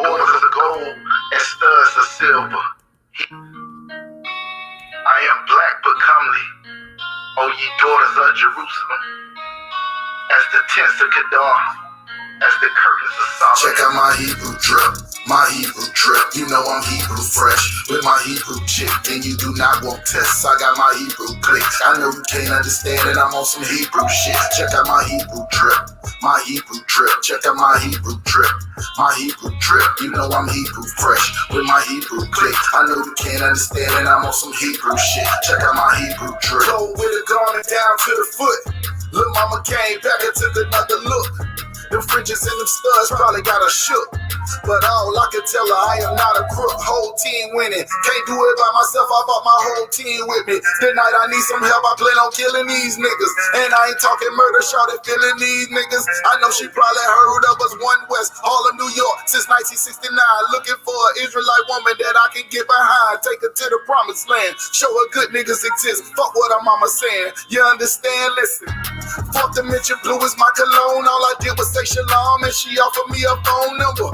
borders of gold and studs of silver. I am black but comely, O ye daughters of Jerusalem, as the tents of Qadash, as the curtains of Solomon. Check out my Hebrew drip, my Hebrew drip. You know I'm Hebrew fresh, with my Hebrew chick, and you do not want tests. I got my Hebrew click. I know you can't understand it, I'm on some Hebrew shit. Check out my Hebrew drip, my Hebrew drip. Check out my Hebrew drip, my Hebrew drip. You know I'm Hebrew fresh, with my Hebrew click. I know you can't understand it, I'm on some Hebrew shit. Check out my Hebrew drip. Go with it garment down to the foot. Lil' mama came back and took another look. Them fridges and them studs probably got her shook. But all I can tell her, I am not a crook. Whole team winning. Can't do it by myself, I brought my whole team with me. Tonight I need some help, I plan on killing these niggas. And I ain't talking murder, shorty feeling these niggas. I know she probably heard of us, One West, Harlem, New York, since 1969. Looking for an Israelite woman that I can get behind. Take her to the promised land. Show her good niggas exist. Fuck what her mama saying. You understand? Listen. Fourth dimension blue is my cologne. All I did was say shalom, and she offered me a phone number.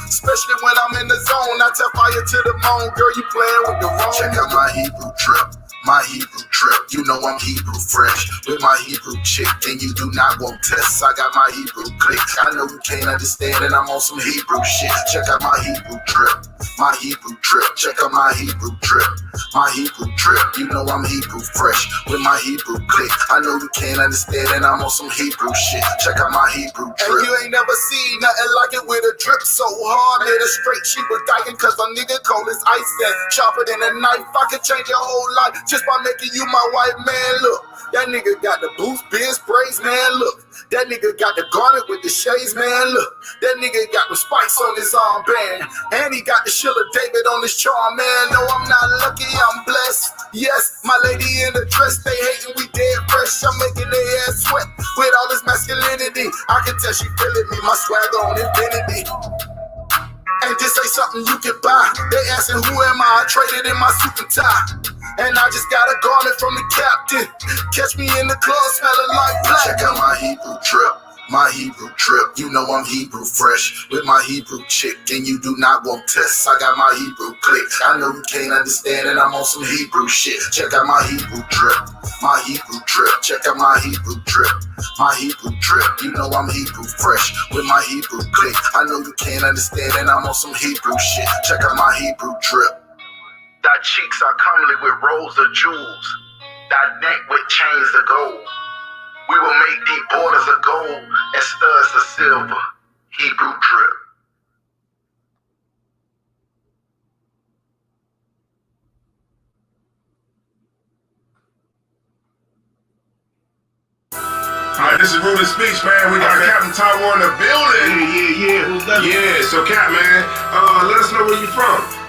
Especially when I'm in the zone, I tell fire to the moon. Girl, you playing with the wrong. Check out my Hebrew drip, my Hebrew drip. You know I'm Hebrew fresh, with my Hebrew chick, and you do not want tests. I got my Hebrew click. I know you can't understand it, I'm on some Hebrew shit. Check out my Hebrew drip, my Hebrew drip. Check out my Hebrew drip, my Hebrew drip. You know I'm Hebrew fresh, with my Hebrew click. I know you can't understand it, I'm on some Hebrew shit. Check out my Hebrew drip. And you ain't never seen nothing like it with a drip so hard. Made her straight, she was dying cause a nigga cold as ice and sharper than a knife. I could change your whole life just by making you my white man. Look, that nigga got the boost, beard sprays, man. Look, that nigga got the garment with the shades, man. Look, that nigga got the spikes on his armband, and he got the Shiller David on his charm, man. No, I'm not lucky, I'm blessed. Yes, my lady in the dress, they hating, we dead fresh. I'm making their ass sweat with all this masculinity. I can tell she feeling me, my swagger on infinity. And this ain't something you can buy. They asking who am I traded in my suit and tie. And I just got a garment from the captain. Catch me in the club smelling like black. Check out my Hebrew drip, my Hebrew drip. You know I'm Hebrew fresh, with my Hebrew chick, and you do not want tests. I got my Hebrew click. I know you can't understand it, I'm on some Hebrew shit. Check out my Hebrew drip, my Hebrew drip. Check out my Hebrew drip, my Hebrew drip. You know I'm Hebrew fresh, with my Hebrew click. I know you can't understand it, I'm on some Hebrew shit. Check out my Hebrew drip. Thy cheeks are comely with rows of jewels, thy neck with chains of gold. We will make thee borders of gold and studs of silver. Hebrew drip. Alright, this is Rudy Speech, man. We got Captain Tyrone in the building. Yeah. So, Cap, man, let us know where you from.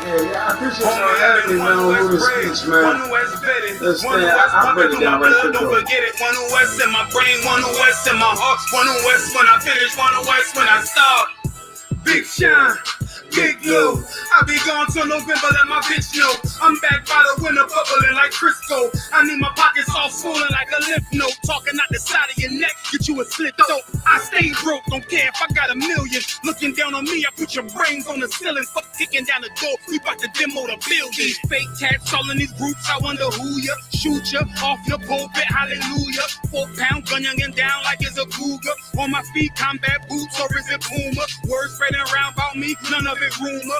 Yeah, I appreciate you having me, man, on Rudy Speech, man. I break it down right quick. Don't forget it. One West in my brain, One West in my heart, One West when I finish, One West when I start. Big Shine, Big Lou. I be gone till November, let my bitch know. I'm back by the window, bubbling like Crisco. I need my pockets all swollen like a lymph node. Talking out the side of your neck, get you a slit throat. I stay broke, don't care if I got a million. Looking down on me, I put your brains on the ceiling. Fuck kicking down the door, we bout to demo the building. Fake tats all in these groups, I wonder who ya. Shoot ya off your pulpit, hallelujah. 4-pound gun youngin' down like it's a cougar. On my feet, combat boots, or is it Puma? Words spreading around about me, none of it rumor.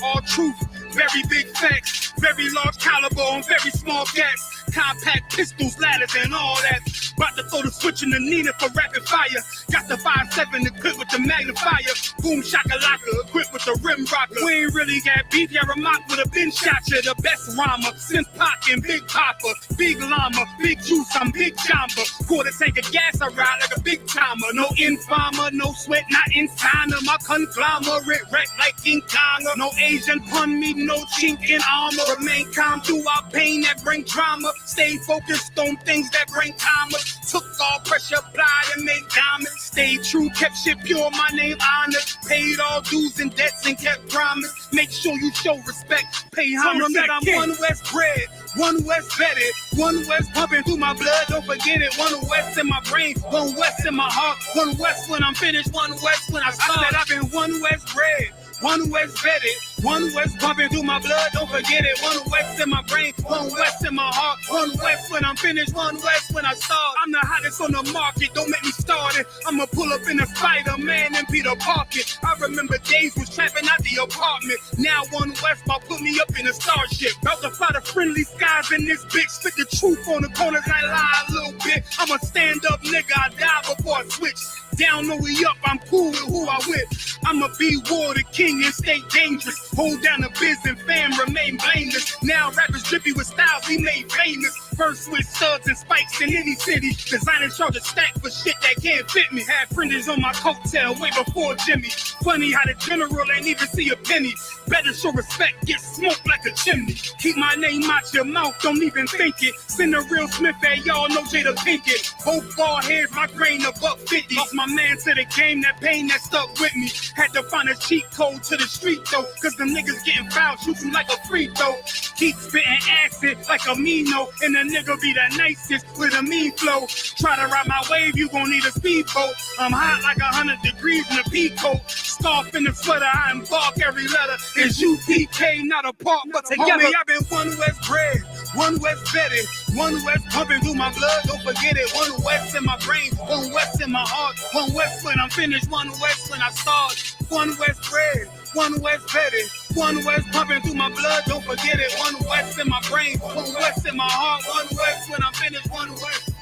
All truth, very big facts. Very large caliber on very small gaps. Compact pistols, ladders, and all that. About to throw the switch in the Nina for rapid fire. Got the 5.7 equipped with the magnifier. Boom shakalaka equipped with the rim rocker. We ain't really got beef, yeah, Ramak with a bin shot ya. The best rhymer since Pac and Big Papa. Big llama, big juice, I'm Big Jamba. Quarter tank of gas, I ride like a big timer. No informer, no sweat, not in China. My conglomerate wreck like King Kong. No Asian pun me, no chink in armor. Remain calm through our pain that bring drama. Stay focused on things that bring commas. Took all pressure, applied and made diamonds. Stayed true, kept shit pure, my name honored. Paid all dues and debts and kept promise. Make sure you show respect. Pay homage that I'm One West bred, One West vetted, One West pumping through my blood. Don't forget it. One West in my brain, One West in my heart. One West when I'm finished, One West when I start. I said I've been One West bred, One West vetted, one West pumping through my blood, don't forget it. One West in my brain, one West in my heart. One West when I'm finished, one West when I start. I'm the hottest on the market, don't make me start it. I'ma pull up in a Spider-Man and Peter Parker. I remember days was trapping out the apartment. Now one West might put me up in a starship. About to fly the friendly skies in this bitch. Spit the truth on the corners, I lie a little bit. I'm a stand-up nigga, I die before I switch. Down, no way up, I'm cool with who I with. I'ma be war the king and stay dangerous. Hold down the biz and fam, remain blameless. Now rappers drippy with styles we made famous. First with studs and spikes in any city. Designing charge a stack for shit that can't fit me. Had fringes on my coattail way before Jimmy. Funny how the general ain't even see a penny. Better show respect, get smoked like a chimney. Keep my name out your mouth, don't even think it. Send a real Smith at y'all, know Jada Pinkett. Both ball heads, my grain a $1.50. Lost my man to the game, that pain that stuck with me. Had to find a cheat code to the street though, cause them niggas getting fouled, shoot you like a free throw. Keep spitting acid like a Mino, and the nigga be the nicest with a mean flow. Try to ride my wave, you gon' need a speedboat. I'm hot like 100 degrees in a peacoat. Scarf in the sweater, I embark every letter. I.S.U.P.K, not a part, but together. Homie, I've been one West bred, one West vetted, one West pumping through my blood, don't forget it. One West in my brain, one West in my heart. One West when I'm finished, one West when I start. One West bred, one West vetted, one West pumping through my blood, don't forget it. One West in my brain, one West in my heart. One West when I'm finished, one West.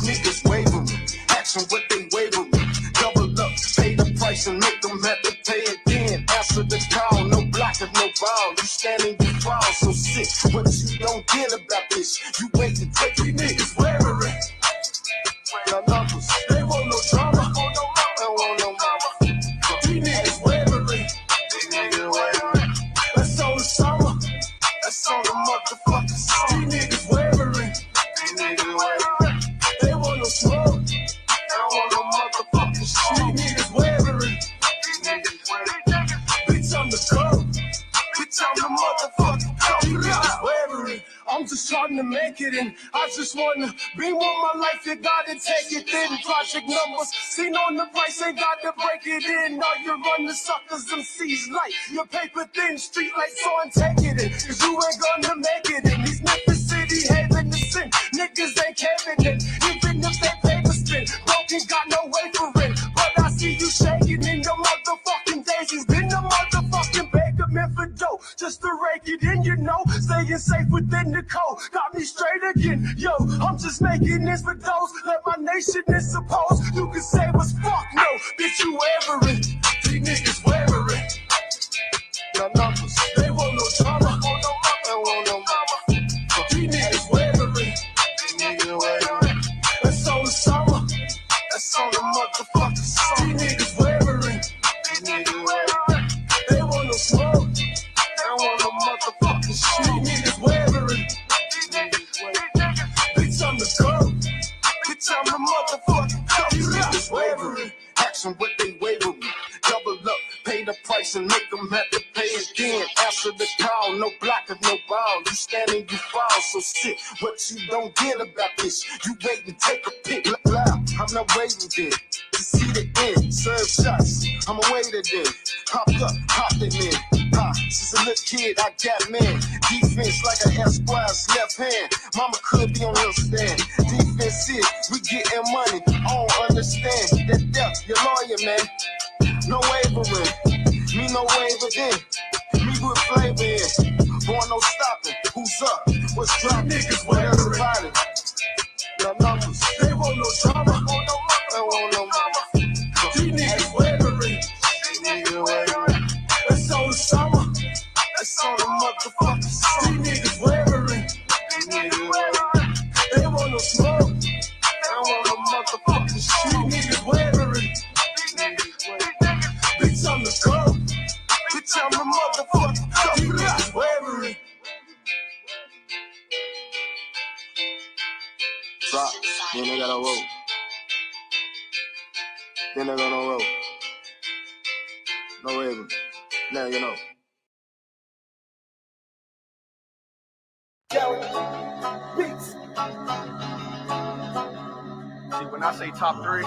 Niggas wavering, action what they wavering. Double up, pay the price and make them have to pay again. Answer the call, no blocker, no ball. You standing, you fall, so sick. What you don't get about this? You wait to take these niggas wavering. The numbers, they want no drama, they want no mama. These niggas wavering, these niggas wavering. That's on the summer, that's on the motherfuckers. These niggas wavering, these niggas wavering. They want no smoke, they want no motherfucking shit. These niggas wavering, these niggas wavering. Bitch, I'm the code, bitch, I'm the motherfucking code. These niggas wavering. I'm just trying to make it, and I just wanna be one my life. You gotta take it in. Project numbers seen on the price, ain't got to break it in. All you run the suckers, MCs light. Your paper thin, street lights on, take it in. Cause you ain't gonna make it in. These Memphis City having the sin. Niggas ain't caving in. Even if they paper spin, broken got no way for it. But I see you shaking in your motherfucking daisies. Been the motherfucking baker meant for dough. Just to rake it in, you know. Staying safe within the code. Got me straight again. Yo, I'm just making this for those. Let my nation is supposed. You can say what's fuck, no. Bitch, you wavering. These niggas wavering. The numbers, they want no drama. They want no mama. These niggas wavering. These niggas wavering. That's on the summer. That's on the motherfuckers. These niggas wavering. These niggas wavering. They want no smoke. They want no motherfucking shit. These niggas wavering. These niggas wavering. Bitch, I'm the code. Bitch, I'm the motherfucking code. These niggas wavering. Action what they wavering. Double up, pay the price and make them have to pay again. Answer the call, no blocker, no ball. You standing, you fall, so sit. What you don't get about this? You wait and take a pic. Loud, I'm not waiting there to see the end. Serve shots, I'm a waiter then. Hopped up, hopped it in. Since a little kid, I got man. Defense like a Esquire's left hand. Mama could be on her stand. Defense is, we getting money. I don't understand that death, your lawyer, man. No wavering, me no waver in. Me with flavor in. Born no What's drop? Niggas with everybody. Your numbers. They want no drama. They want no mama. These niggas weathering. It's on the summer. It's on the motherfucking summer. These niggas weathering. They want no smoke. They want no motherfucking shit. These niggas weathering. Bitch, I'm the go. Bitch, I'm the motherfucking go. These niggas weathering. Drop, then they gotta roll. Then they're gonna roll. No Raven. Now you know. Beats. See, when I say top three,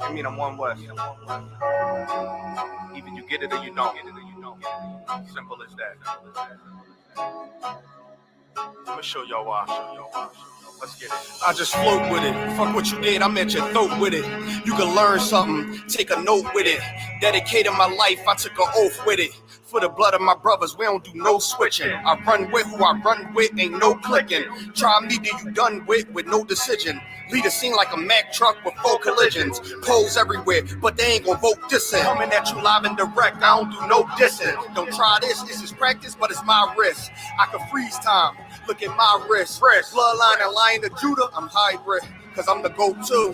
I mean I'm one West. Either you get it or you don't. Simple as that. I'ma show y'all why. Let's get it. I just float with it. Fuck what you did, I'm at your throat with it. You can learn something, take a note with it. Dedicated my life, I took an oath with it. For the blood of my brothers, we don't do no switching. I run with who I run with, ain't no clicking. Try me, then you done with no decision. Lead a scene like a Mack truck with 4 collisions. Poles everywhere, but they ain't gon' vote dissing. Coming at you live and direct, I don't do no dissing. Don't try this is practice, but it's my risk. I can freeze time, look at my wrist. Bloodline and Lion of Judah, I'm hybrid. Cause I'm the go-to.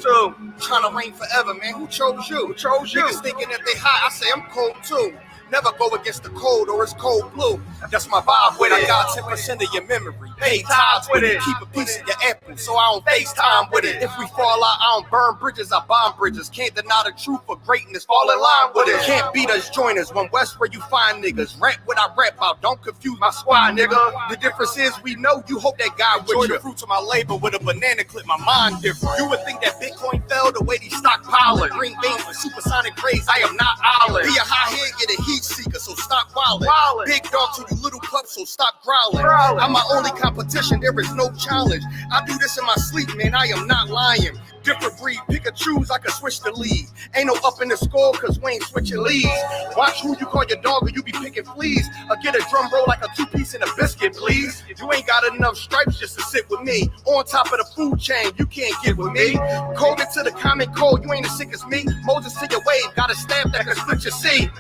Trying to reign forever, man. Who chose you? Niggas thinking that they hot, I say I'm cold too. Never go against the cold or it's cold blue. That's my vibe with it. I got 10% of your memory. Pay tithes with it. Keep a piece of your apple so I don't FaceTime with it. If we fall out, I don't burn bridges, I bomb bridges. Can't deny the truth for greatness, fall in line with it. Can't beat us, join us. One West where you find niggas. Rap what I rap about, don't confuse my squad, nigga. The difference is we know you hope that guy with you. The fruits of my labor with a banana clip, my mind different. You would think that Bitcoin fell the way these stockpiling. Green beans with supersonic rays, I am not island. Be a high head, get a heat seeker, so stop wildin'. Big dog to you little pups, so stop growling. I'm my only competition, there is no challenge. I do this in my sleep, man, I am not lying. Different breed, pick or choose, I can switch the lead. Ain't no up in the score, cause we ain't switching leads. Watch who you call your dog or you be picking fleas. Or get a drum roll like a 2-piece and a biscuit, please. You ain't got enough stripes just to sit with me. On top of the food chain, you can't get with me. Coded to the common cold, you ain't as sick as me. Moses to your wave, got a stab that can split your seed.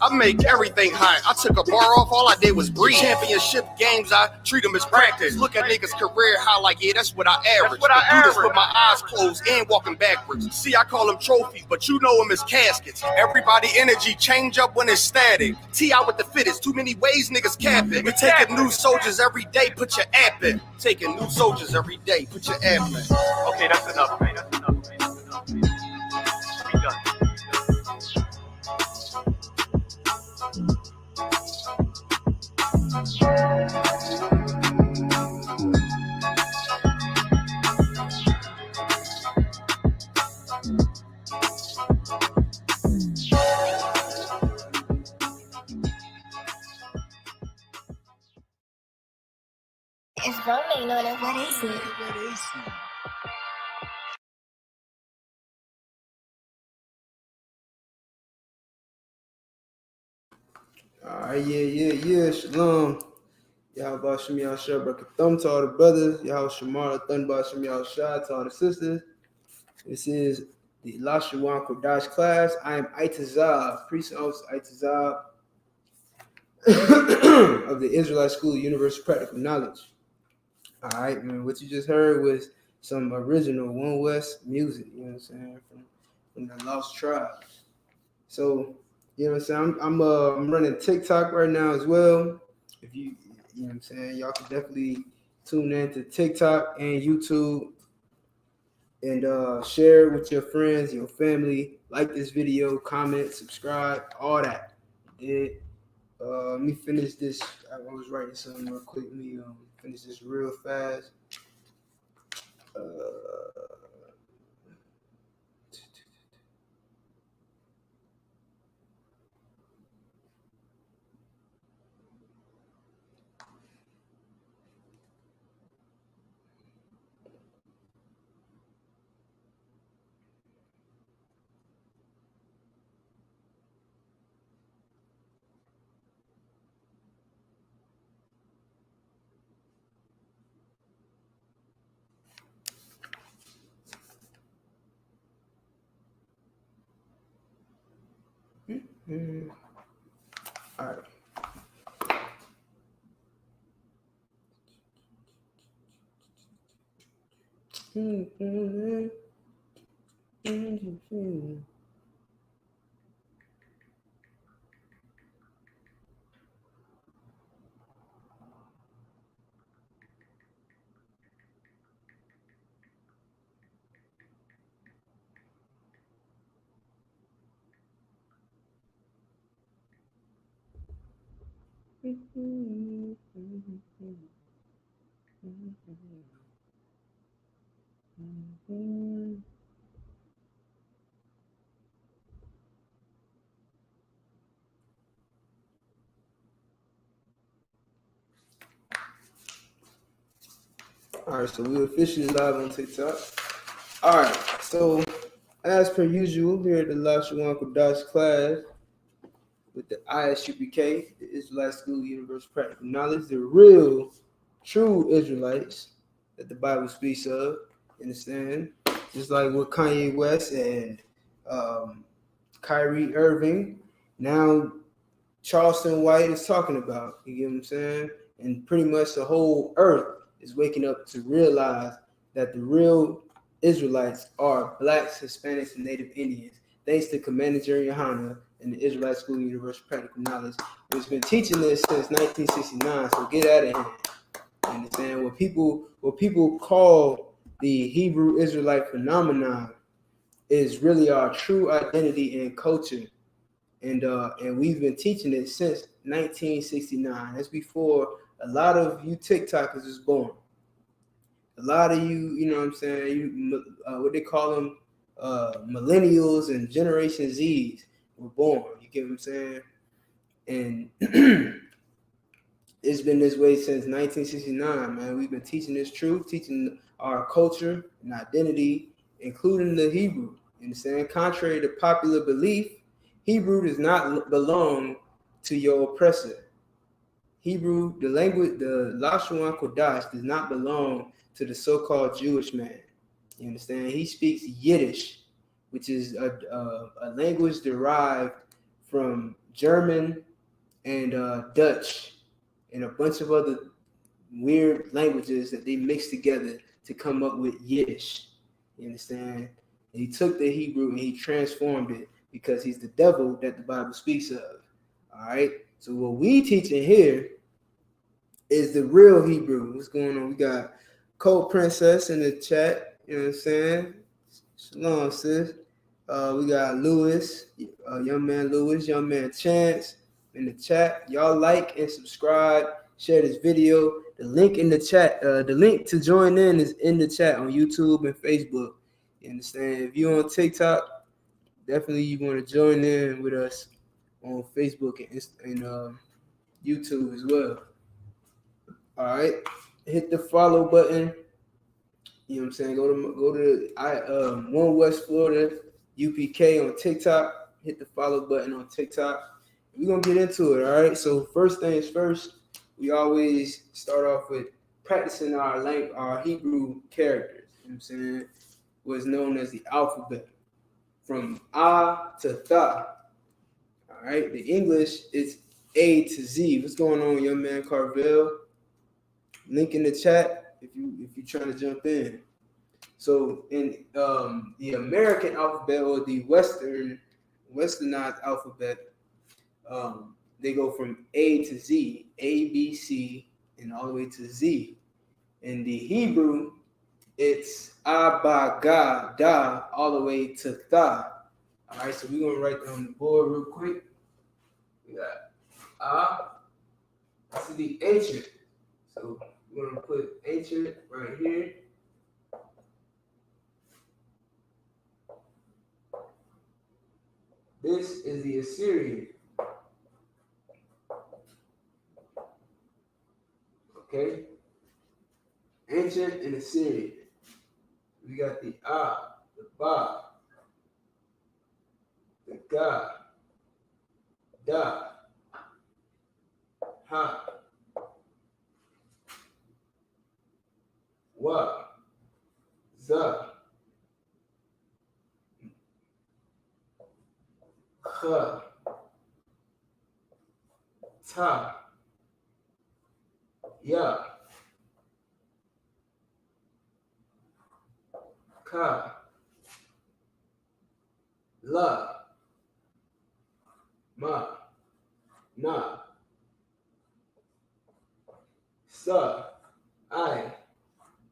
I make everything hot. I took a bar off, all I did was breathe. Championship games, I treat them as practice. Look at niggas' career high like, yeah, that's what I average. I do this with my eyes closed and walking backwards. See, I call them trophies, but you know them as caskets. Everybody energy change up when it's static. T.I. with the fittest, too many ways niggas cap it. We taking new soldiers every day, put your app in. Taking new soldiers every day, put your app in. Okay, that's enough, man. We done. It's rolling on it. What is it? Alright, yeah. Shalom. Y'all Shem Y'all Shah Thumb to all the brothers. Y'all Shamar Thun Shem Y'all Shah to all the sisters. This is the Lashawan Qadash class. I am I.S.U.P.K, priest of I.S.U.P.K of the Israelite School of Universal Practical Knowledge. All right, man. What you just heard was some original One West music, you know what I'm saying, from the Lost Tribes. So, you know what I'm saying, I'm running TikTok right now as well. If you know what I'm saying, y'all can definitely tune in to TikTok and YouTube and share with your friends, your family. Like this video, comment, subscribe, all that. Let me finish this. I was writing something real quick. Let me finish this real fast. All right. All right, so we're officially live on TikTok. All right, so as per usual, here at the Lashawan Qadash class with the I.S.U.P.K, the Israelite School of Universal Practical Knowledge, the real, true Israelites that the Bible speaks of, understand? Just like what Kanye West and Kyrie Irving, now Charleston White is talking about. You get what I'm saying? And pretty much the whole earth is waking up to realize that the real Israelites are blacks, Hispanics, and Native Indians. Thanks to Commander Jerry YAHANNA and the Israelite School of Universal Practical Knowledge, who's been teaching this since 1969. So get out of here. You understand? What people call the Hebrew Israelite phenomenon is really our true identity and culture. And we've been teaching it since 1969. That's before a lot of you TikTokers was born. A lot of you, you know what I'm saying, what they call them, millennials and Generation Zs were born. You get what I'm saying? And it's been this way since 1969, man. We've been teaching this truth, teaching our culture and identity, including the Hebrew. You understand? Contrary to popular belief, Hebrew does not belong to your oppressor. Hebrew, the language, the Lashawan Qadash, does not belong to the so-called Jewish man. You understand? He speaks Yiddish, which is a language derived from German and Dutch and a bunch of other weird languages that they mixed together to come up with Yiddish. You understand? And he took the Hebrew and he transformed it because he's the devil that the Bible speaks of. All right. So what we teaching here is the real Hebrew. What's going on? We got Cold Princess in the chat. You know what I'm saying? Shalom, sis. We got Lewis, young man Lewis, young man Chance in the chat. Y'all like and subscribe. Share this video. The link in the chat, the link to join in is in the chat on YouTube and Facebook. You understand? If you're on TikTok, definitely you want to join in with us on Facebook and YouTube as well. All right, hit the follow button. You know what I'm saying? Go to One West Florida UPK on TikTok. Hit the follow button on TikTok. We're gonna get into it. All right. So first things first, we always start off with practicing our Hebrew characters. You know what I'm saying? What's known as the alphabet. From A to Tha. All right. The English is A to Z. What's going on, young man Carvel? Link in the chat if you're trying to jump in. So in the American alphabet or the westernized alphabet, they go from A to Z, A, B, C, and all the way to Z. In the Hebrew, it's A, Ba, Ga, Da, all the way to Tha. All right, so we're going to write that on the board real quick. We got A. This is the ancient. So we're going to put ancient right here. This is the Assyrian. Okay? Ancient and Assyrian. We got the A, the Ba, the Ga, Da, Ha, Wa, Za, Kha, Ta. Ya. Ka. La. Ma. Na. Sa. I.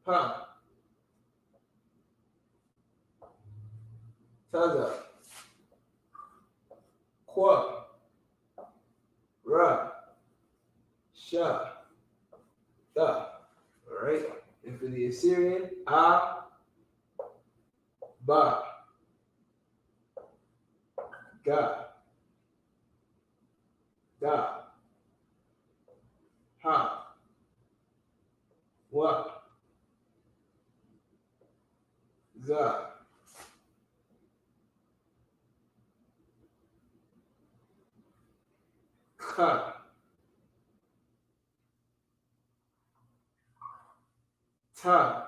Pa. Taza. Qua. Ra. Sha. Da. All right. And for the Assyrian, A. Ba. Ga. Da. Ha. Wa. Za. Ka. Ta.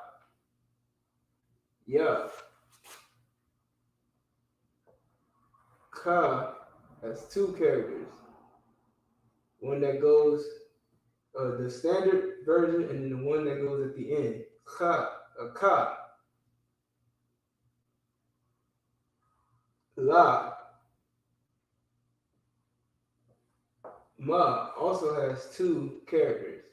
Ya. Ka has two characters. One that goes, the standard version, and then the one that goes at the end. Ka. Ka. La. Ma also has two characters.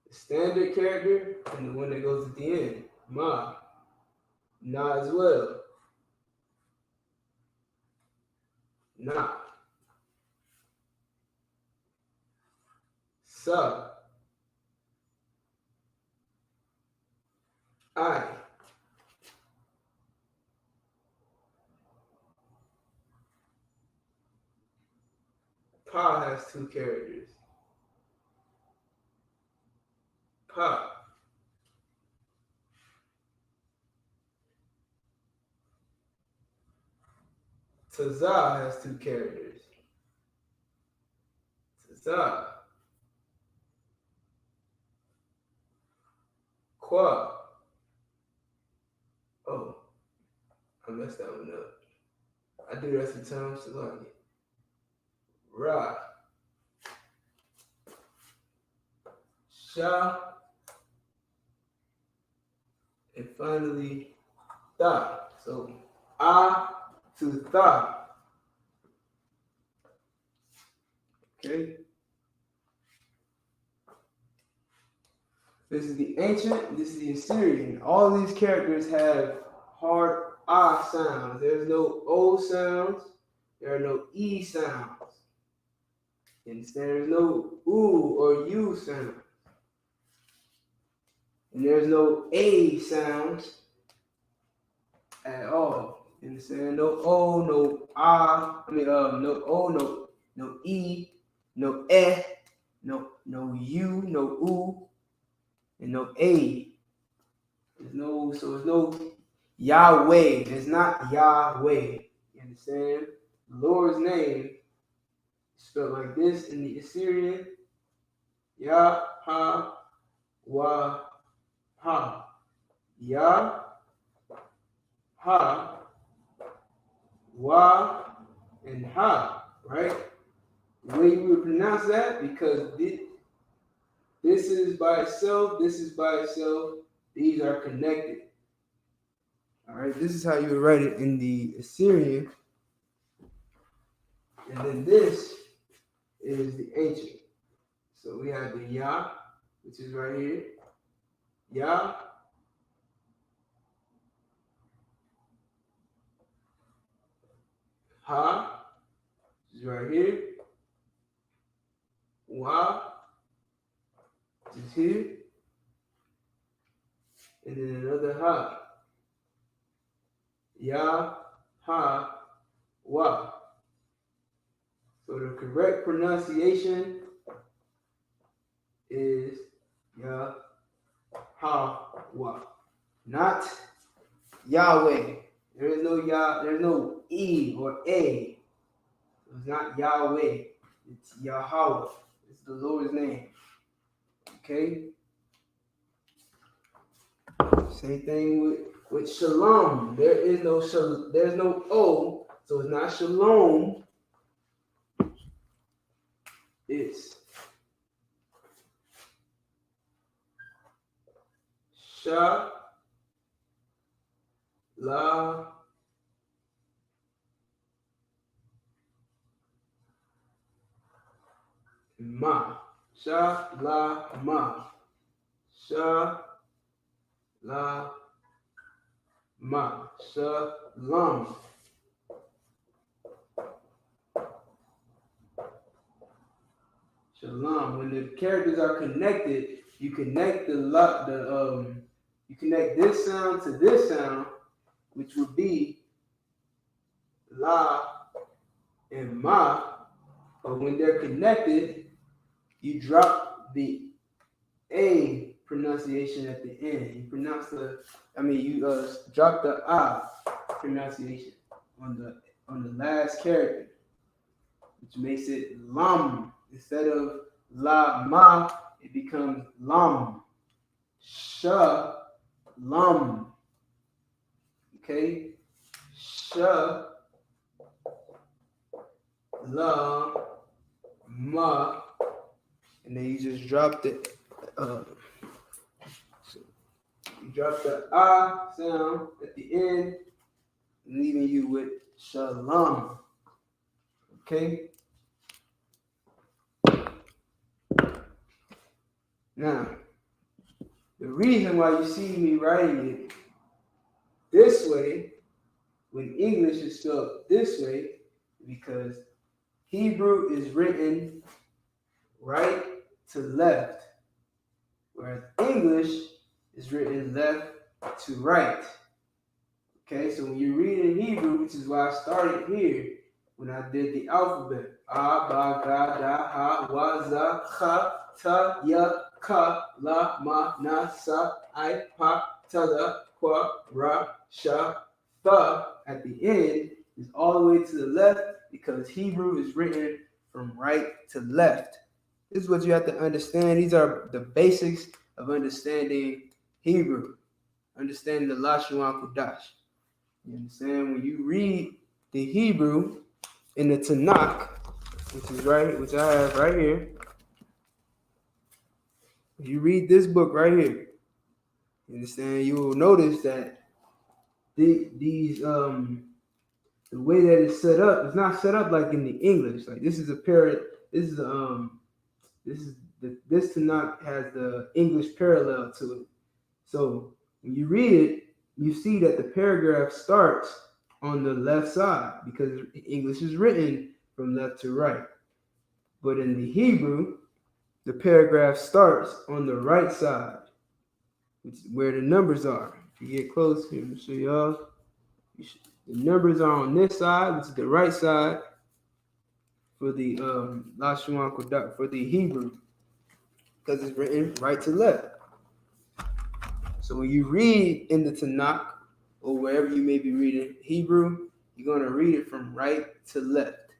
The standard character and the one that goes at the end. Ma. Na as well. Na. Sa. I. Pa has two characters. Pa. Taza has two characters. Taza. Qua. Oh, I messed that one up. I do that sometimes, so like it. Ra. Sha. And finally, Tha. So, A to Tha. Okay. This is the ancient, this is the Assyrian. All these characters have hard A sounds. There's no O sounds. There are no E sounds. And there's no U or U sounds. And there's no A sounds at all. You understand? No O, no A. No O, no E, no E, no U, no U, and no A. There's no Yahweh. There's not Yahweh. You understand? The Lord's name is spelled like this in the Assyrian. Yah, ha, wa, ha. Yah, ha, wa, and ha. Right? The way you would pronounce that, because this is by itself, this is by itself. These are connected. All right, this is how you would write it in the Assyrian. And then this is the ancient. So we have the Yah, which is right here. Yah. Ha, which is right here. Wa, which is here. And then another ha. Ya, ha, wa. So the correct pronunciation is ya, ha, wa. Not Yahweh. There is no Yah, there's no E or A. It's not Yahweh. It's Yahweh. It's the Lord's name. Okay? Same thing with shalom. There's no O, so it's not shalom. It's SHALAM. SHALAM. Shalom. Shalom. When the characters are connected, you connect you connect this sound to this sound, which would be la and ma. But when they're connected, you drop the A pronunciation at the end. You pronounce you drop the A pronunciation on the last character, which makes it lam. Instead of la ma, it becomes lam. Shalom. Okay? Shalom. Ma. And then you just drop the you drop the ah sound at the end, leaving you with shalom. Okay? Now, the reason why you see me writing it this way, when English is spelled this way, because Hebrew is written right to left, whereas English is written left to right. Okay, so when you read in Hebrew, which is why I started here, when I did the alphabet, A, Ba, Ga, Da, Ha, Wa, Za, Cha, Ta, Ya, Ka, La, Ma, Na, Sa, I, Pa, Ta, Da, Kwa, Ra, Sha, Tha, at the end is all the way to the left, because Hebrew is written from right to left. This is what you have to understand. These are the basics of understanding Hebrew, understanding the Lashawan Qadash. You understand? When you read the Hebrew in the Tanakh, which I have right here, if you read this book right here, you understand? You will notice that the way that it's set up, it's not set up like in the English. Like this Tanakh has the English parallel to it. So when you read it, you see that the paragraph starts on the left side because English is written from left to right. But in the Hebrew, the paragraph starts on the right side, which is where the numbers are. If you get close here, let me show y'all. The numbers are on this side, which is the right side for the Lashawan Qadash, for the Hebrew, because it's written right to left. So when you read in the Tanakh, or wherever you may be reading Hebrew, you're going to read it from right to left.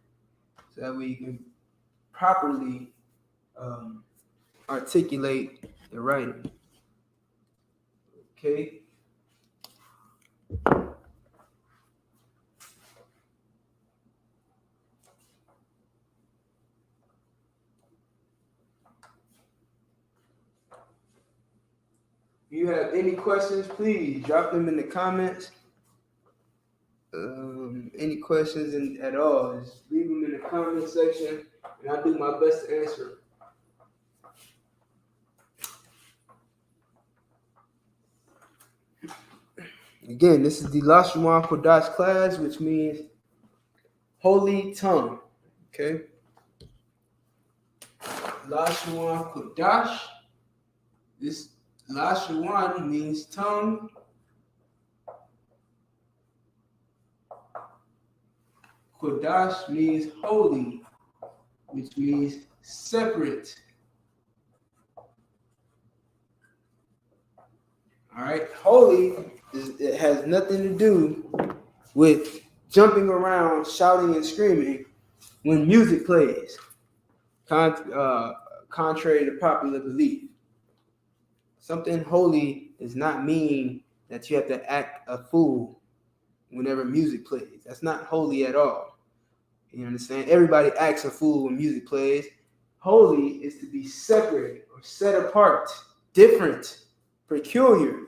So that way you can properly articulate the writing. Okay? If you have any questions, please drop them in the comments. Any questions at all, just leave them in the comment section, and I'll do my best to answer them. Again, this is the Lashawan Qadash class, which means holy tongue. Okay? Lashawan Qadash. This Lashawan means tongue. Qadash means holy, which means separate. All right, holy it has nothing to do with jumping around, shouting and screaming when music plays, contrary to popular belief. Something holy does not mean that you have to act a fool whenever music plays. That's not holy at all. You understand? Everybody acts a fool when music plays. Holy is to be separate or set apart, different, peculiar.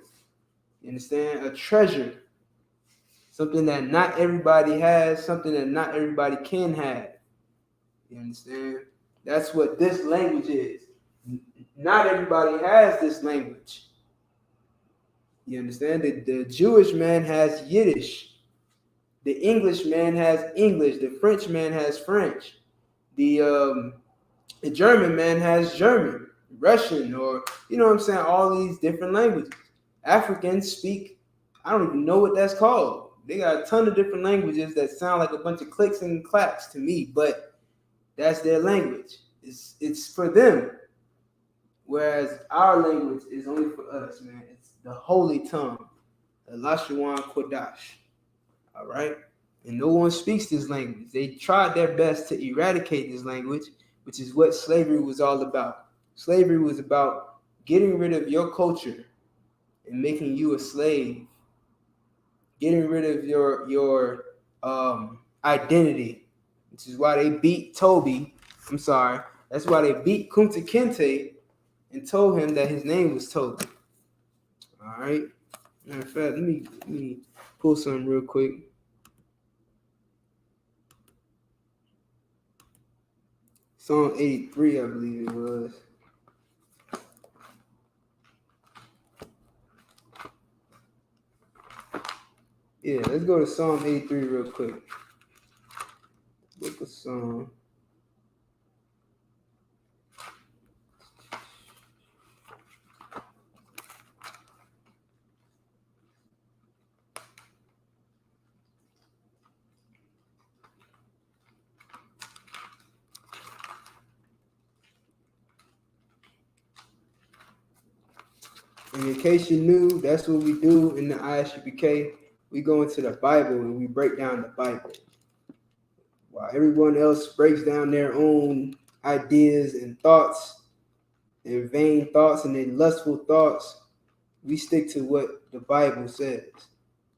You understand? A treasure. Something that not everybody has, something that not everybody can have. You understand? That's what this language is. Not everybody has this language. You understand? The Jewish man has Yiddish. The English man has English. The French man has French. The German man has German, Russian, or you know what I'm saying? All these different languages. Africans speak, I don't even know what that's called. They got a ton of different languages that sound like a bunch of clicks and claps to me, but that's their language. It's for them. Whereas our language is only for us, man. It's the holy tongue, the Lashawan Qadash. All right? And no one speaks this language. They tried their best to eradicate this language, which is what slavery was all about. Slavery was about getting rid of your culture and making you a slave, getting rid of your identity, which is why they beat Toby. I'm sorry. That's why they beat Kunta Kinte and told him that his name was Toby. All right. Matter of fact, let me pull something real quick. Psalm 83, I believe it was. Yeah, let's go to Psalm 83 real quick. Book of Psalm. And in case you knew, that's what we do in the I.S.U.P.K. We go into the Bible and we break down the Bible. While everyone else breaks down their own ideas and thoughts, their vain thoughts and their lustful thoughts, we stick to what the Bible says.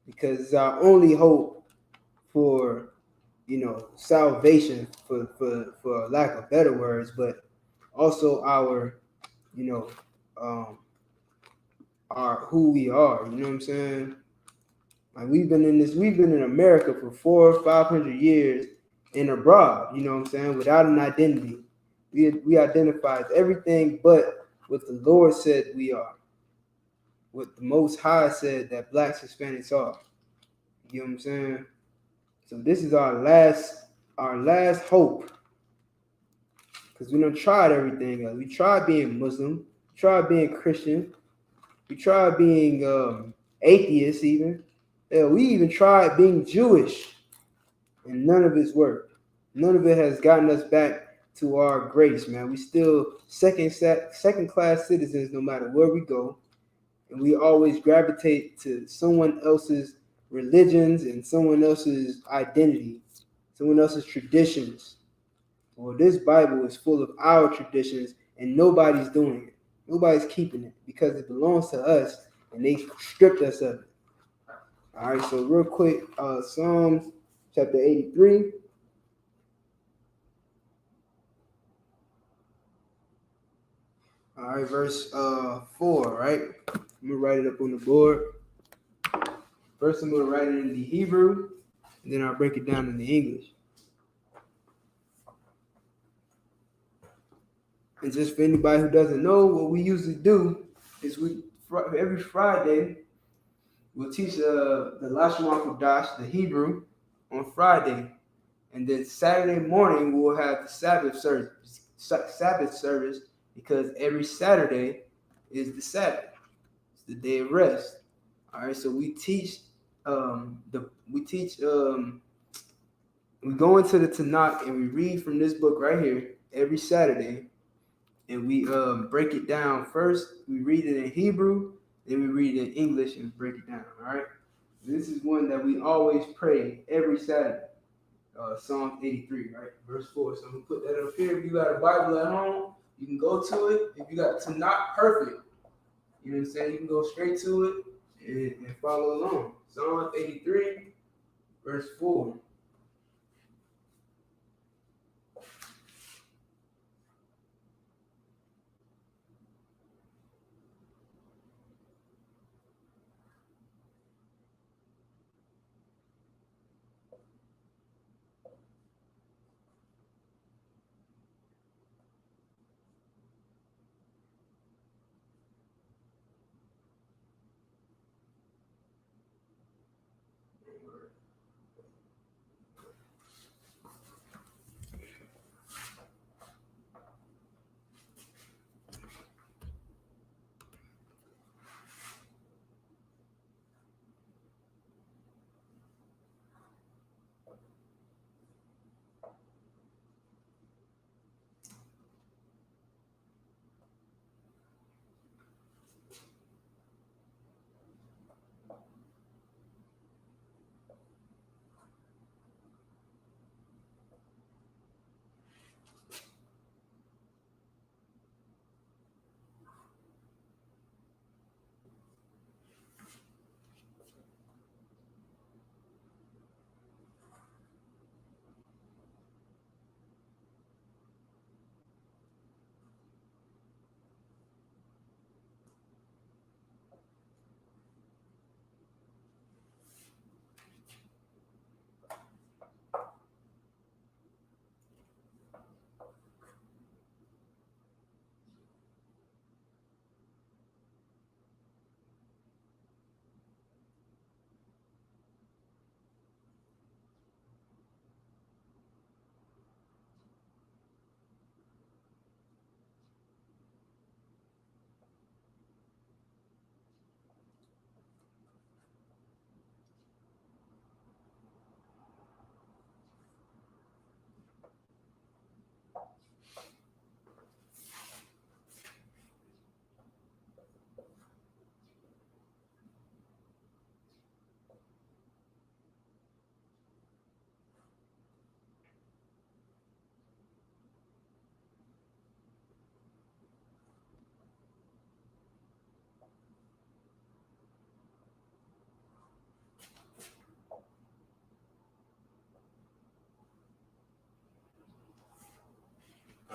Because it's our only hope for, salvation, for lack of better words, but also our, are who we are. You know what I'm saying? Like we've been in America for 400 or 500 years and abroad, you know what I'm saying, without an identity. We identify as everything but what the Lord said we are. What the Most High said that blacks, Hispanics are. You know what I'm saying? So this is our last hope. Because we done tried everything else. We tried being Muslim, tried being Christian, we tried being atheist even. Hell, we even tried being Jewish, and none of it's worked. None of it has gotten us back to our grace, man. We still second class citizens no matter where we go, and we always gravitate to someone else's religions and someone else's identity, someone else's traditions. Well, this Bible is full of our traditions, and nobody's doing it. Nobody's keeping it because it belongs to us, and they stripped us of it. All right, so real quick, Psalms chapter 83. All right, verse 4, right? I'm going to write it up on the board. First, I'm going to write it in the Hebrew, and then I'll break it down in the English. And just for anybody who doesn't know, what we usually do is every Friday, we'll teach the Lashawan Qadash, the Hebrew, on Friday. And then Saturday morning, we'll have the Sabbath service because every Saturday is the Sabbath. It's the day of rest. All right, so we teach, we go into the Tanakh and we read from this book right here every Saturday. And we break it down. First, we read it in Hebrew, then we read it in English and break it down, all right? This is one that we always pray every Saturday. Psalm 83, right? Verse 4. So I'm going to put that up here. If you got a Bible at home, you can go to it. If you got Tanakh, perfect. You know what I'm saying? You can go straight to it and follow along. Psalm 83, verse 4.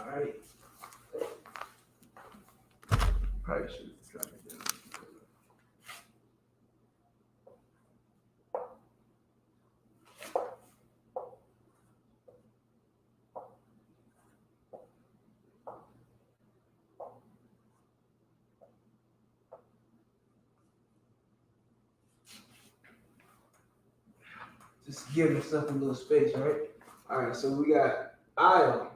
All right. Probably should drop it down. Just give myself a little space, right? All right, so we got aisle.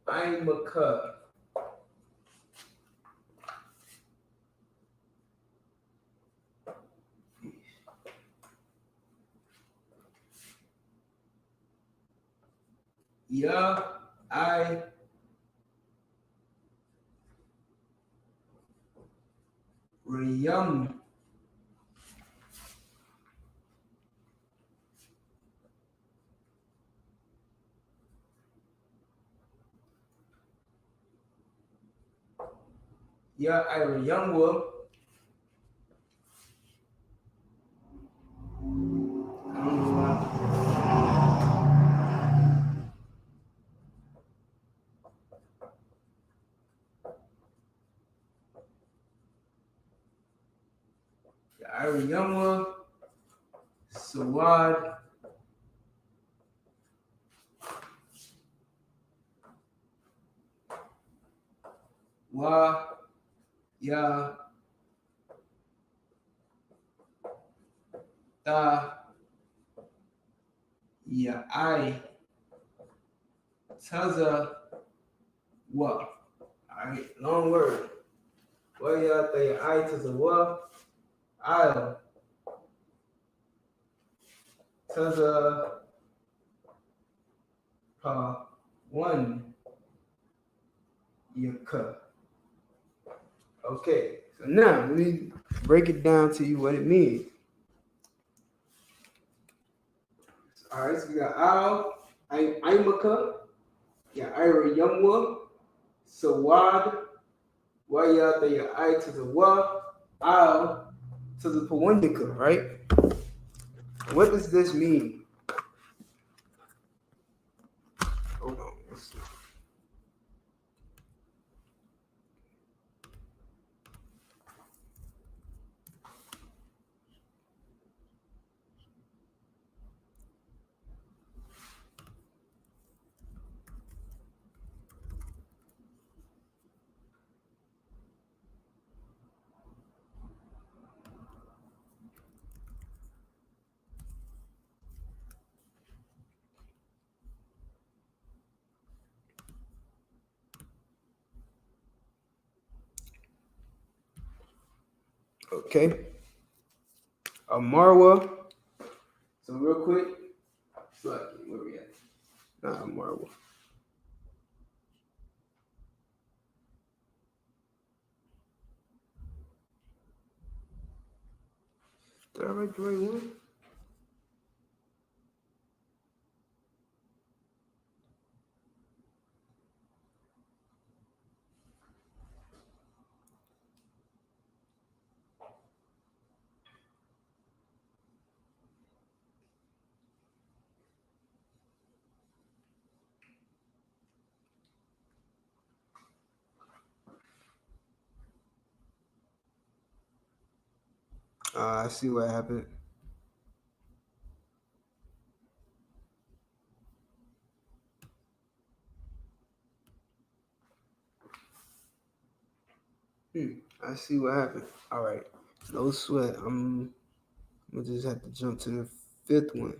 I'm a cub. Yeah, I Riyam. Yeah, I Riyamwa. I don't know why. Yeah, I Riyamwa. Sawad. Wa. Ya. Ta. Ya, I. Taza. Wa. Alright, long word. Wa ya ta ya I taza wa. I'll. Taza. Pa. One. Yaka. Okay, so now let me break it down to you what it means. All right, so we got Al, Imaka, yeah, Ira Yumwa, Sawad, Wayata, ya I to the Wa, Al to the Pawandika, right? What does this mean? Hold on, let's see. Okay. Marwa. So real quick, where we at? Nah, Marwa. Did I write the right one? I see what happened. I see what happened. All right, no sweat. I'm gonna just have to jump to the fifth one.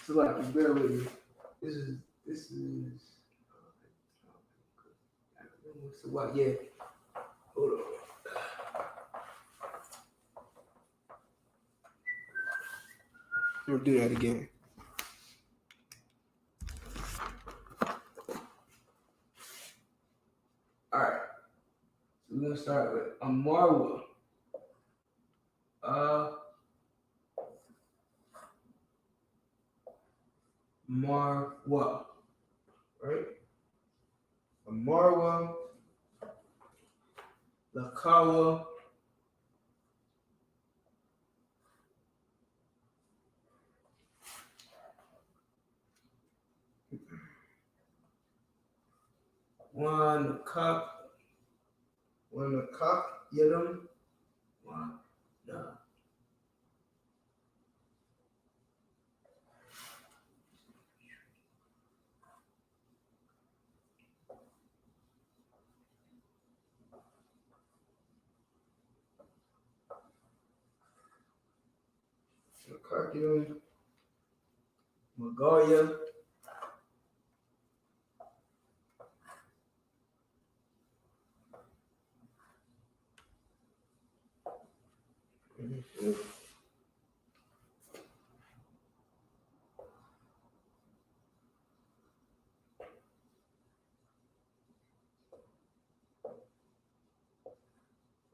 So like, bear with me. This is. So what? Yeah. Hold on. I'm gonna do that again. All right. So we're gonna start with Amarwa. Marwa. right? Amarwa, Lakawa, Wanakak, Yedam, Wana. Nakakidam, Magoya,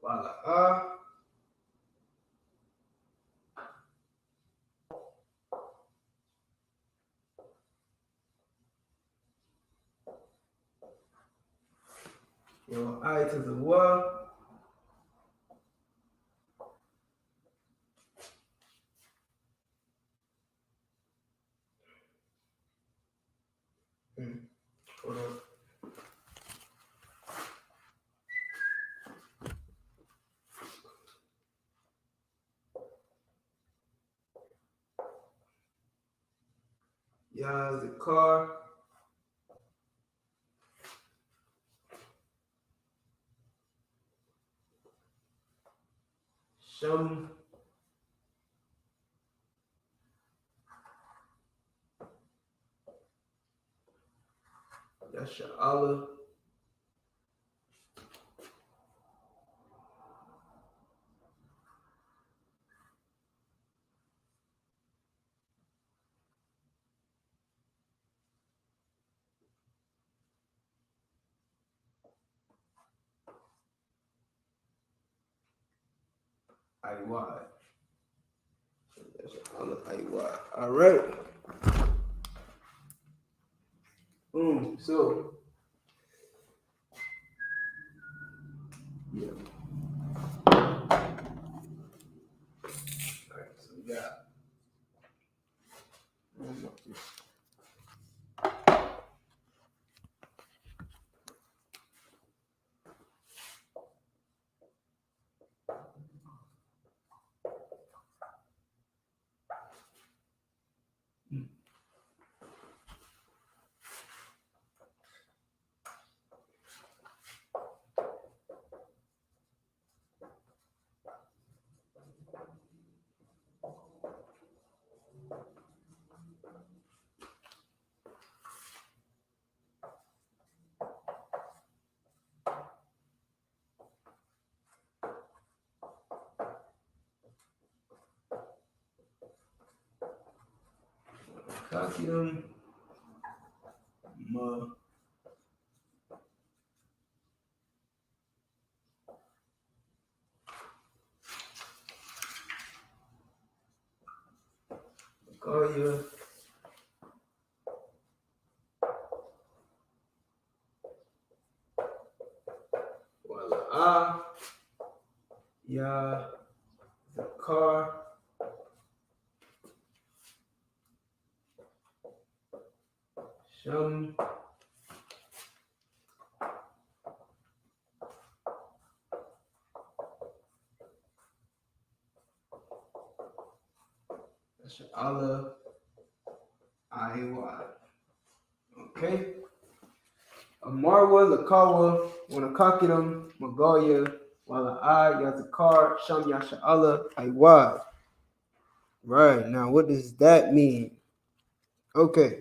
Wala. I to the wa. Hold on. Yeah, the car. Shum. That's your Allah. I.Y. That's your Allah. I.Y. All right. Boom. So, yeah. All right. So we got. Kakium. Ma. Magoya. Wala. Ya. The car. Shum. That's your Allah. I.Y. Okay. Amarwa, Lakawa, Wanakakidam, Magoya, Wala Yazakar, Sham Yasha Allah, I.Y. Right. Now, what does that mean? Okay.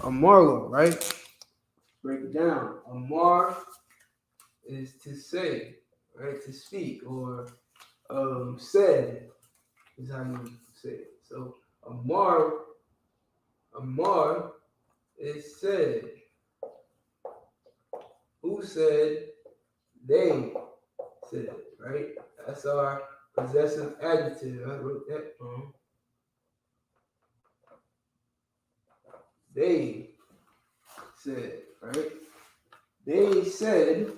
Amarwa, right? Break it down. Amar is to say, right? To speak, or said is how you say it. So Amar is said. Who said? They said, right? That's our possessive adjective. I wrote that wrong. they said, right? They said,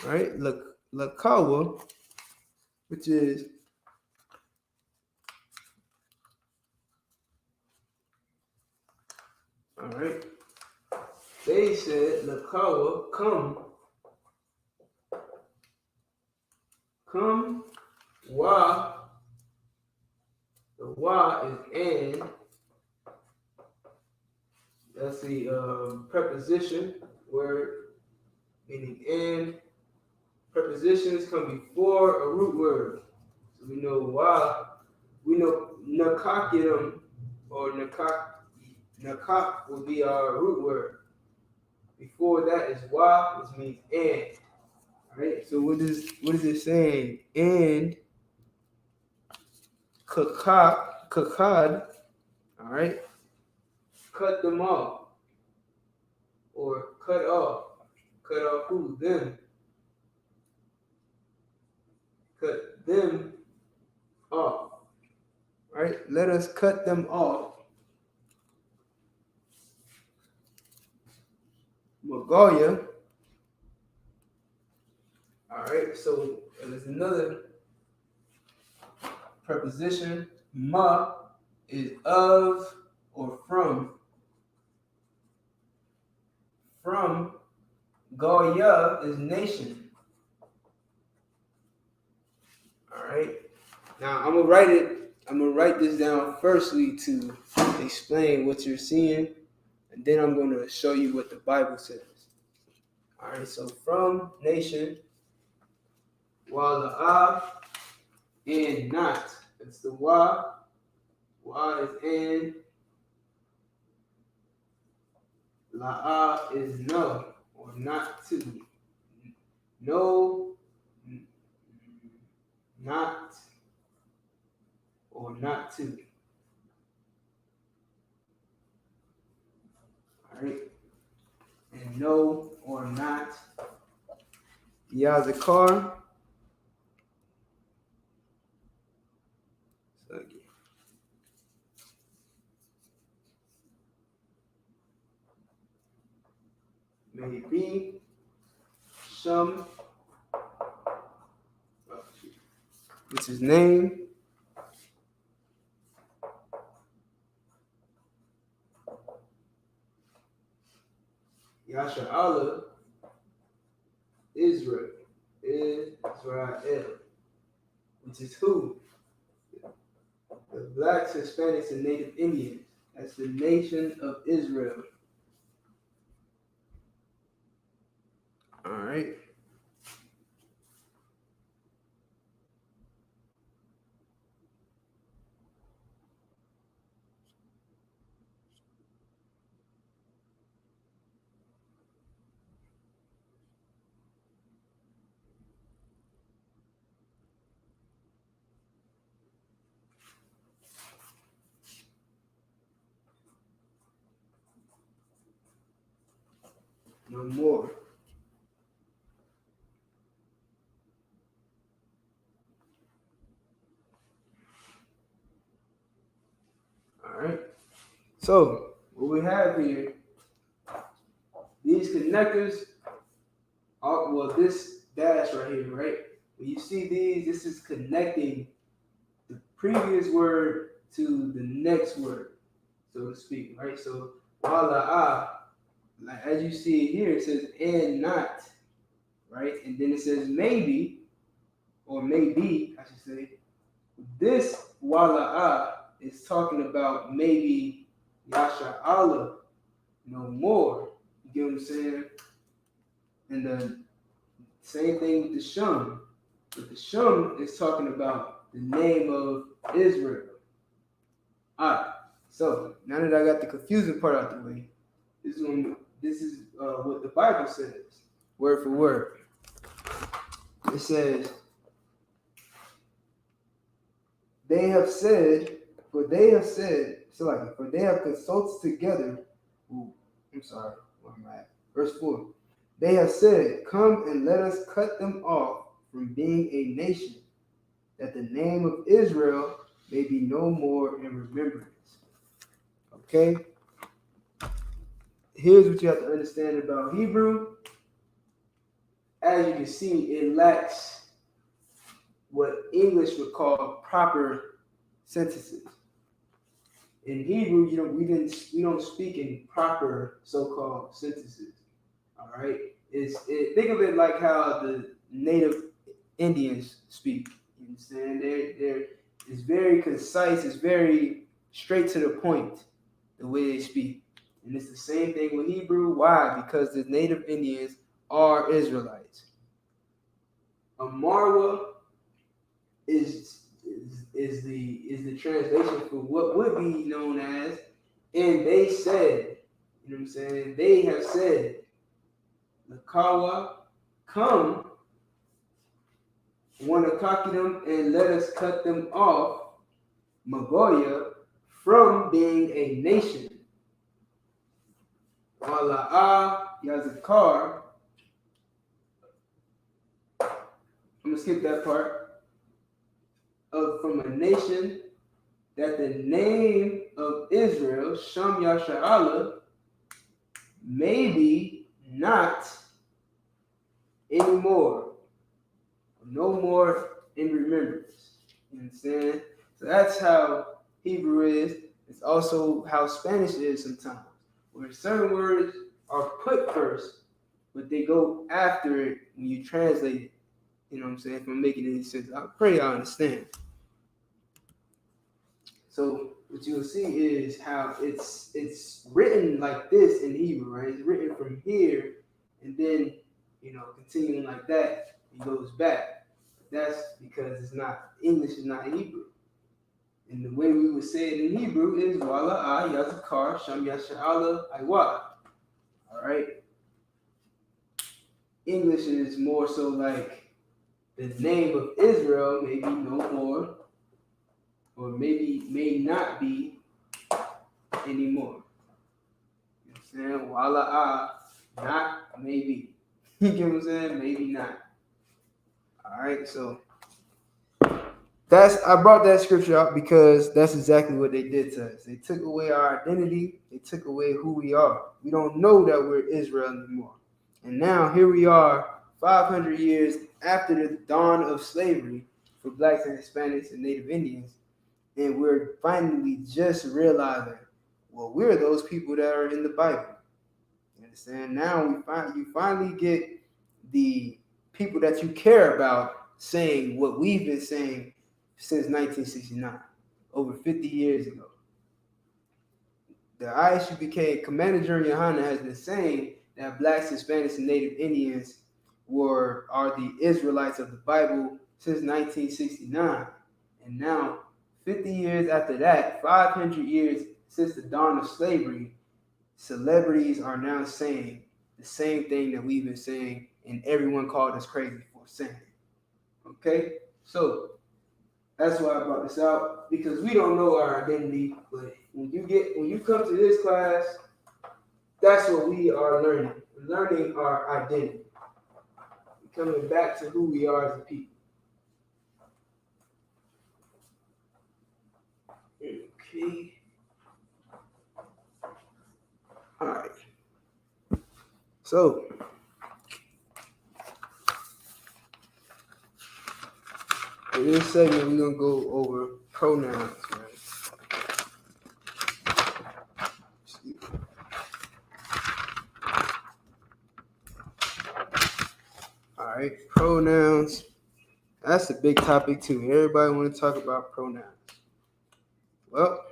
right? Lakawa, which is all right. They said, Lakawa, come, wa. The wa is and. That's the preposition word, meaning and. Prepositions come before a root word. So we know wa. We know nakakitum or nakak will be our root word. Before that is wa, which means and. All right. So what is it saying? And kakad. All right. Cut them off or cut off. Cut off who? Them. Cut them off. Right? Let us cut them off. Magoya. All right, so there's another preposition. Ma is of or from. From. Goya is nation. All right. Now I'm gonna write this down firstly to explain what you're seeing, and then I'm gonna show you what the Bible says. All right. So from nation. Wa and not. It's the wa. Wa is and. La is no or not to. No, not, or not to. All right. And no or not. Yazakar. May it be some, which is name. Yasha Israel, which is who? The blacks, Hispanics, and Native Indians. That's the nation of Israel. All right. No more. All right. So what we have here, these connectors are, well, this dash right here, right? When you see these, this is connecting the previous word to the next word, so to speak, right? So wala, like as you see it here, it says and not, right? And then it says maybe, or maybe, I should say. This wala is talking about maybe Yasha Allah, no more. You get what I'm saying? And the same thing with the Shum. But the Shum is talking about the name of Israel. All right. So now that I got the confusing part out the way, this is what the Bible says, word for word. It says, they have said, for they have consulted together. Ooh, I'm sorry, where am I at? Verse 4. They have said, come and let us cut them off from being a nation, that the name of Israel may be no more in remembrance. Okay? here's what you have to understand about Hebrew. As you can see, it lacks what English would call proper sentences. In Hebrew, we don't speak in proper so-called sentences. All right, think of it like how the native Indians speak. You understand? It's very concise. It's very straight to the point the way they speak. And it's the same thing with Hebrew. Why? Because the native Indians are Israelites. A marwa is the translation for what would be known as, and they said, you know what I'm saying? They have said, Lakawa, come, want to copy them and let us cut them off, Magoya, from being a nation. Wala'a Yazakar. I'm gonna skip that part. From a nation that the name of Israel, Sham Yasha'Allah, maybe not anymore. No more in remembrance. You understand? So that's how Hebrew is. It's also how Spanish is sometimes, where certain words are put first, but they go after it when you translate it. You know what I'm saying? If I'm making any sense. I pray y'all understand. So what you'll see is how it's written like this in Hebrew, right? It's written from here, and then, continuing like that, it goes back. That's because it's not, English is not Hebrew. And the way we would say it in Hebrew is Wala'a Yazakar Sham Yasha'Allah Aywa. All right? English is more so like the name of Israel, maybe no more, or maybe may not be anymore. You know what I'm saying? Wala'a, not maybe. You get what I'm saying? Maybe not. All right, so I brought that scripture up because that's exactly what they did to us. They took away our identity. They took away who we are. We don't know that we're Israel anymore. And now here we are, 500 years after the dawn of slavery for blacks and Hispanics and Native Indians, and we're finally just realizing, well, we're those people that are in the Bible. You understand? Now you finally get the people that you care about saying what we've been saying since 1969, over 50 years ago. The I.S.U.P.K. Commander General YAHANNA has been saying that blacks, Hispanics, and Native Indians are the Israelites of the Bible since 1969. And now, 50 years after that, 500 years since the dawn of slavery, celebrities are now saying the same thing that we've been saying, and everyone called us crazy for saying it. Okay? So, that's why I brought this out, because we don't know our identity, but when you come to this class, that's what we are learning. We're learning our identity. We're coming back to who we are as a people. Okay. All right. So, in this segment, we're gonna go over pronouns, right? All right, pronouns. That's a big topic too. Everybody want to talk about pronouns. Well,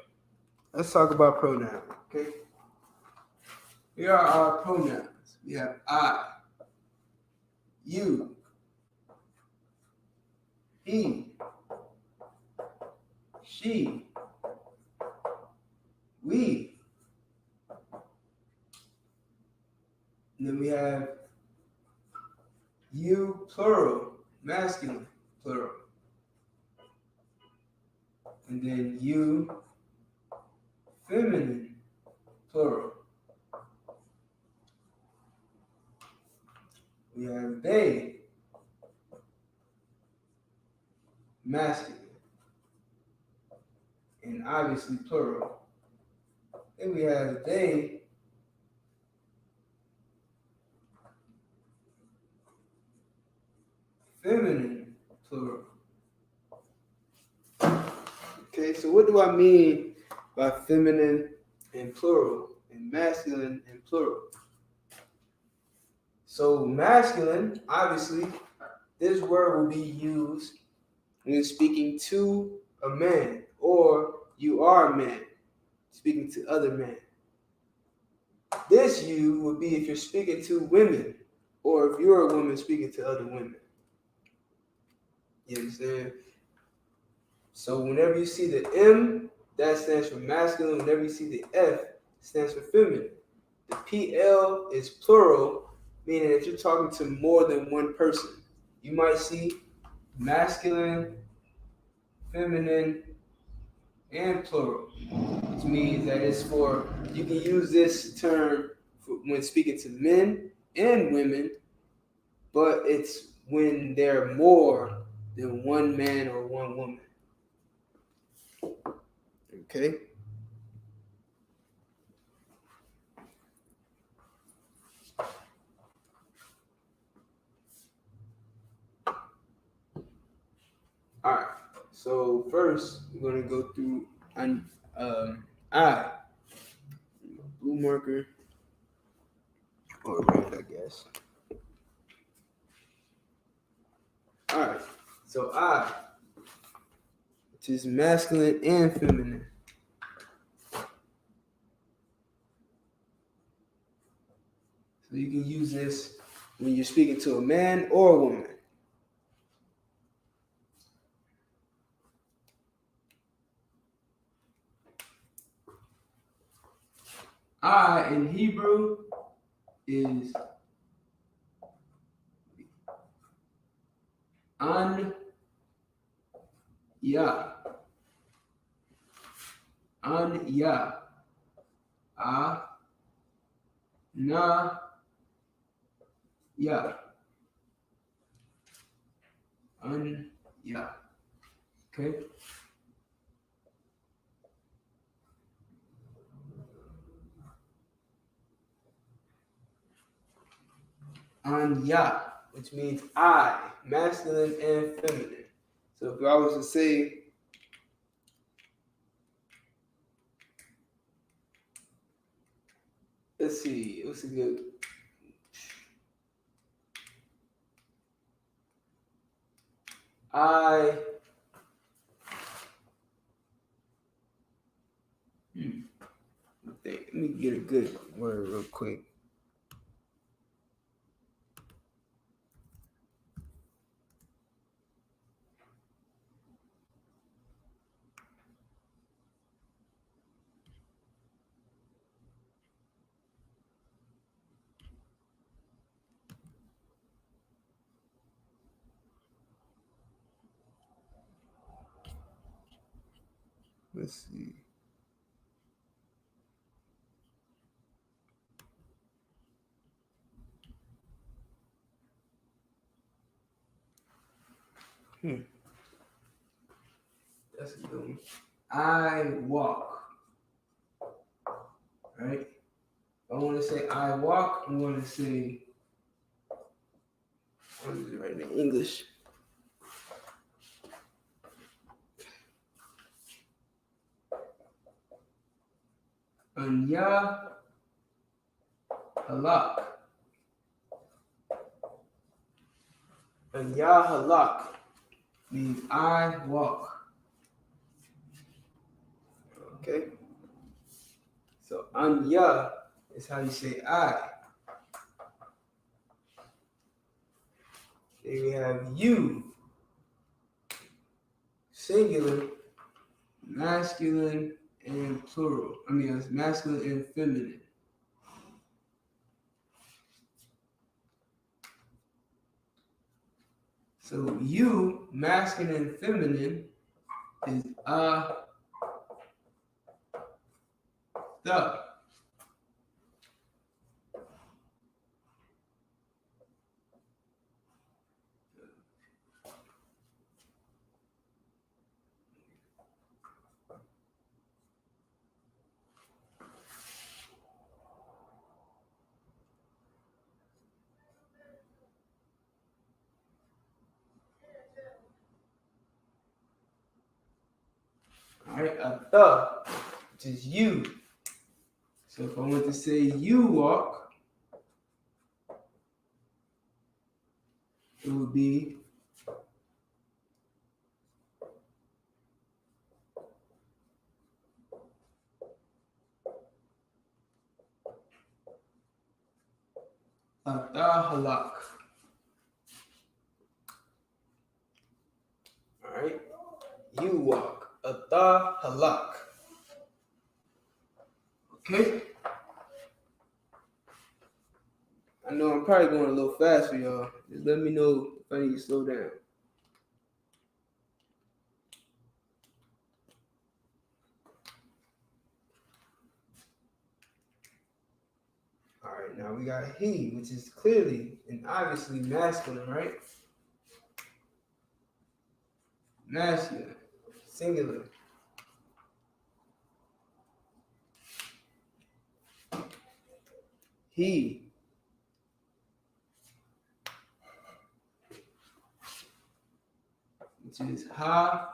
let's talk about pronouns, okay? Here are our pronouns. We have I, you, he, she, we. And then we have you, plural, masculine, plural. And then you, feminine, plural. We have they, masculine, and obviously plural. Then we have they, feminine, plural. Okay, so what do I mean by feminine and plural and masculine and plural? So masculine, obviously, this word will be used when you're speaking to a man, or you are a man speaking to other men. This you would be if you're speaking to women, or if you're a woman speaking to other women. You understand? So whenever you see the M, that stands for masculine. Whenever you see the F, it stands for feminine. The PL is plural, meaning that you're talking to more than one person. You might see masculine, feminine, and plural, which means that it's for, you can use this term when speaking to men and women, but it's when they're more than one man or one woman. Okay? All right. So first, we're going to go through I. Blue marker, or red, I guess. All right. So I, which is masculine and feminine. So you can use this when you're speaking to a man or a woman. I in Hebrew is an ya. An ya. A na ya. An ya. Okay. Anya, which means I, masculine and feminine. So if I was to say, let's see, what's a good? I let me get a good word real quick. Let's see. That's a good one. I walk. Right? If I want to say I walk, I'm going to say, I'm just writing in English. Anya halak. Anya halak means I walk. Okay? So Anya is how you say I. Then we have you, singular, masculine, and plural. I mean, it's masculine and feminine. So you, masculine and feminine, is the. a the, which is you. So if I want to say you walk, it would be halak. All right, you walk halak. Okay. I know I'm probably going a little fast for y'all. Just let me know if I need to slow down. All right, now we got he, which is clearly and obviously masculine, right? Masculine, singular. He. Which is ha,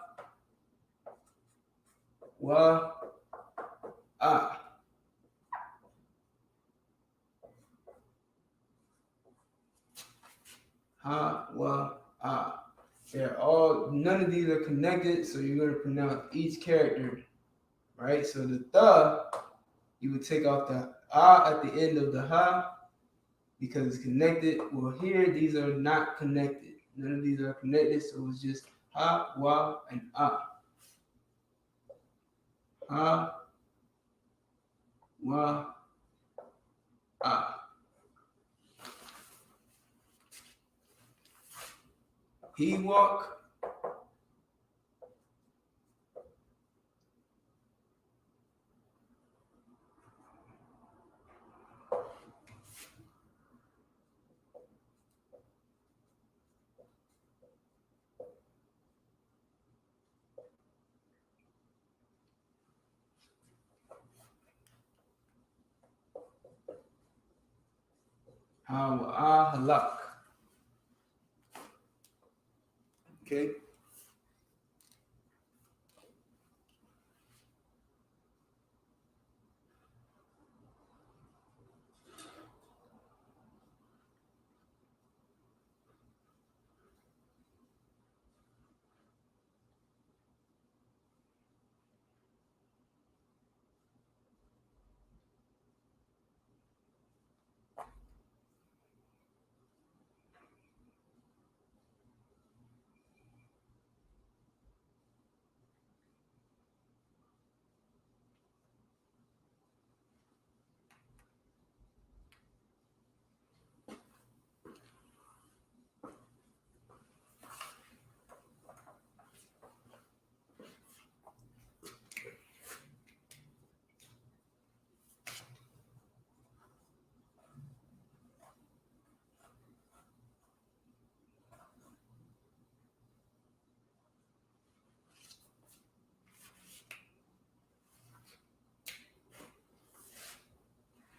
wa, ah. Ha, wa, ah. They're all, none of these are connected, so you're going to pronounce each character, right? So the, you would take off the ah at the end of the ha because it's connected. Well, here, these are not connected. None of these are connected, so it's just ha, wa, and ah. Ha, wa, ah. He walk. Ha, wa, ah, halak. Okay.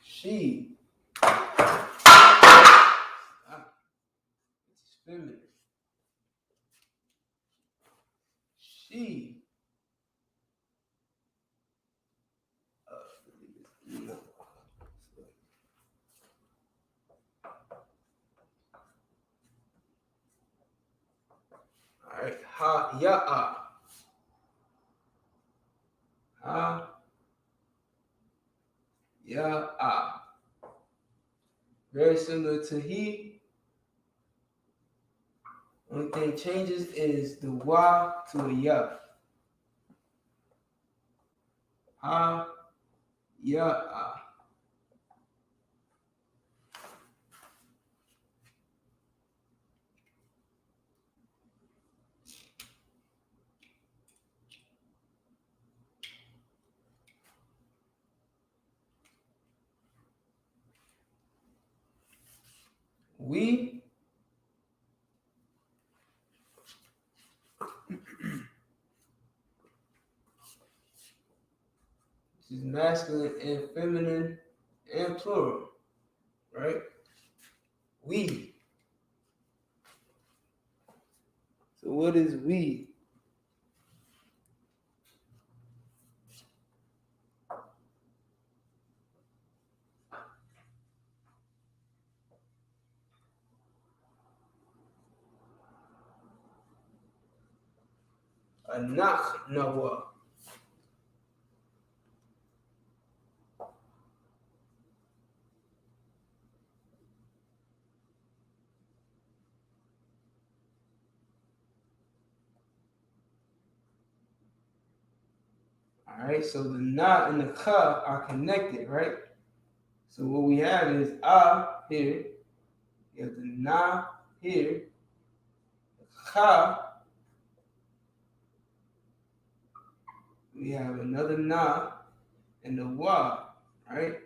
She. Ah, it's feminine. She. No. All right. Ha, ya, ah. Ha, ya, ah. Very similar to he. Only thing changes is the wa to a ya. Ha, ya, ah. We. Which is masculine and feminine and plural, right? We. So what is we? Anach Nawa. All right, so the na and the ka are connected, right? So what we have is here, you have the na here, the ka, we have another na and the wa, right?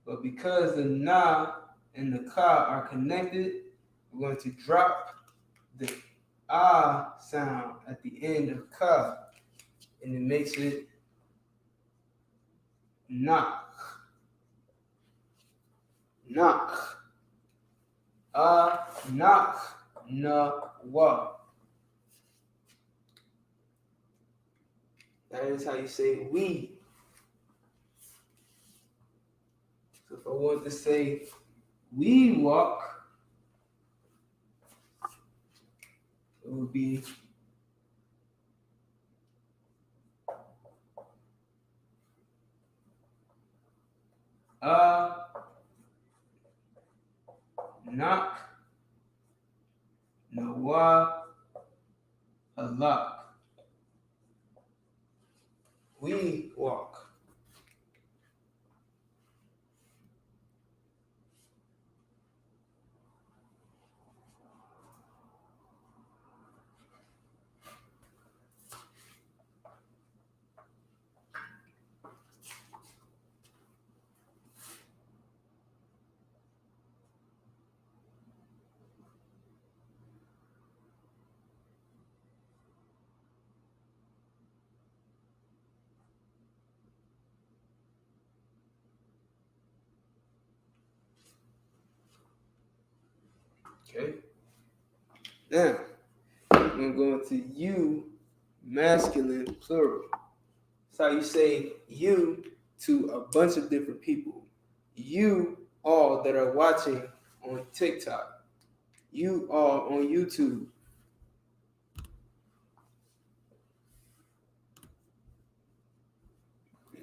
But because the na and the ka are connected, we're going to drop the sound at the end of ka, and it makes it knock. Knock. Knock. Na wa. That is how you say we. So if I want to say we walk, it would be knock, nawa, halak. We walk. Okay. Now, I'm going to you, masculine, plural. That's how you say you to a bunch of different people. You all that are watching on TikTok. You all on YouTube.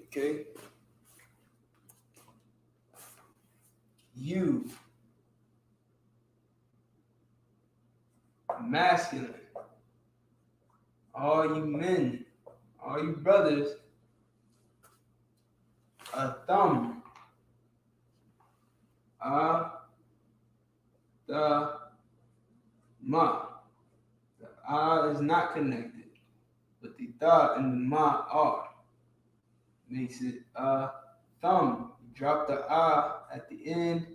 Okay? You, masculine. All you men, all you brothers, a thumb. The ma. The is not connected, but the and the ma are. Makes it thumb. You drop the at the end,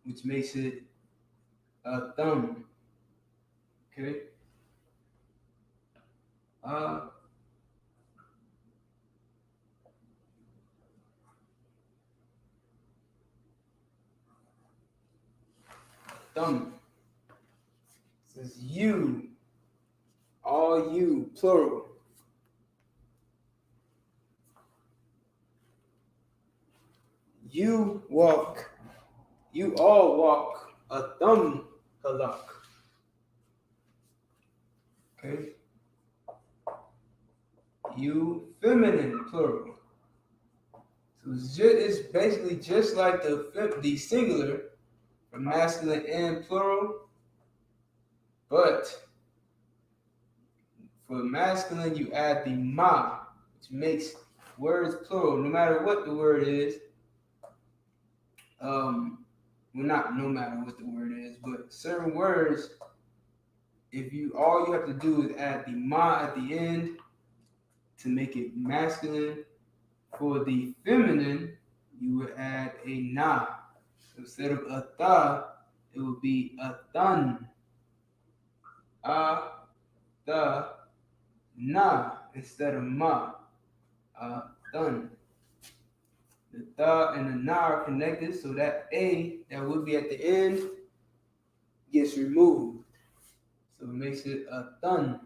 which makes it a thumb. Okay? Thumb. It says you, all you, plural. You walk, you all walk a thumb halak. Okay? You feminine, plural. So it's basically just like the singular for masculine and plural, but for masculine you add the ma, which makes words plural, no matter what the word is. Well, not no matter what the word is, but certain words, if you all you have to do is add the ma at the end to make it masculine. For the feminine, you would add a na. So instead of a tha, it would be a thun. The na instead of ma. Thun. The tha and the na are connected, so that a that would be at the end gets removed. So it makes it a thun.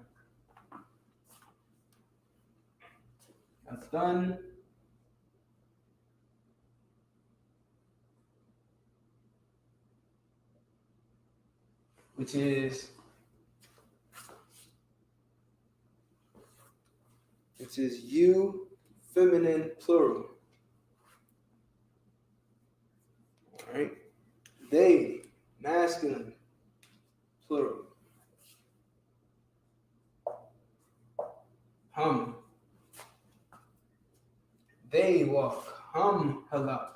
A thun. Which is which is you, feminine, plural. All right. They, masculine, plural. Hum. They walk. Hum halak.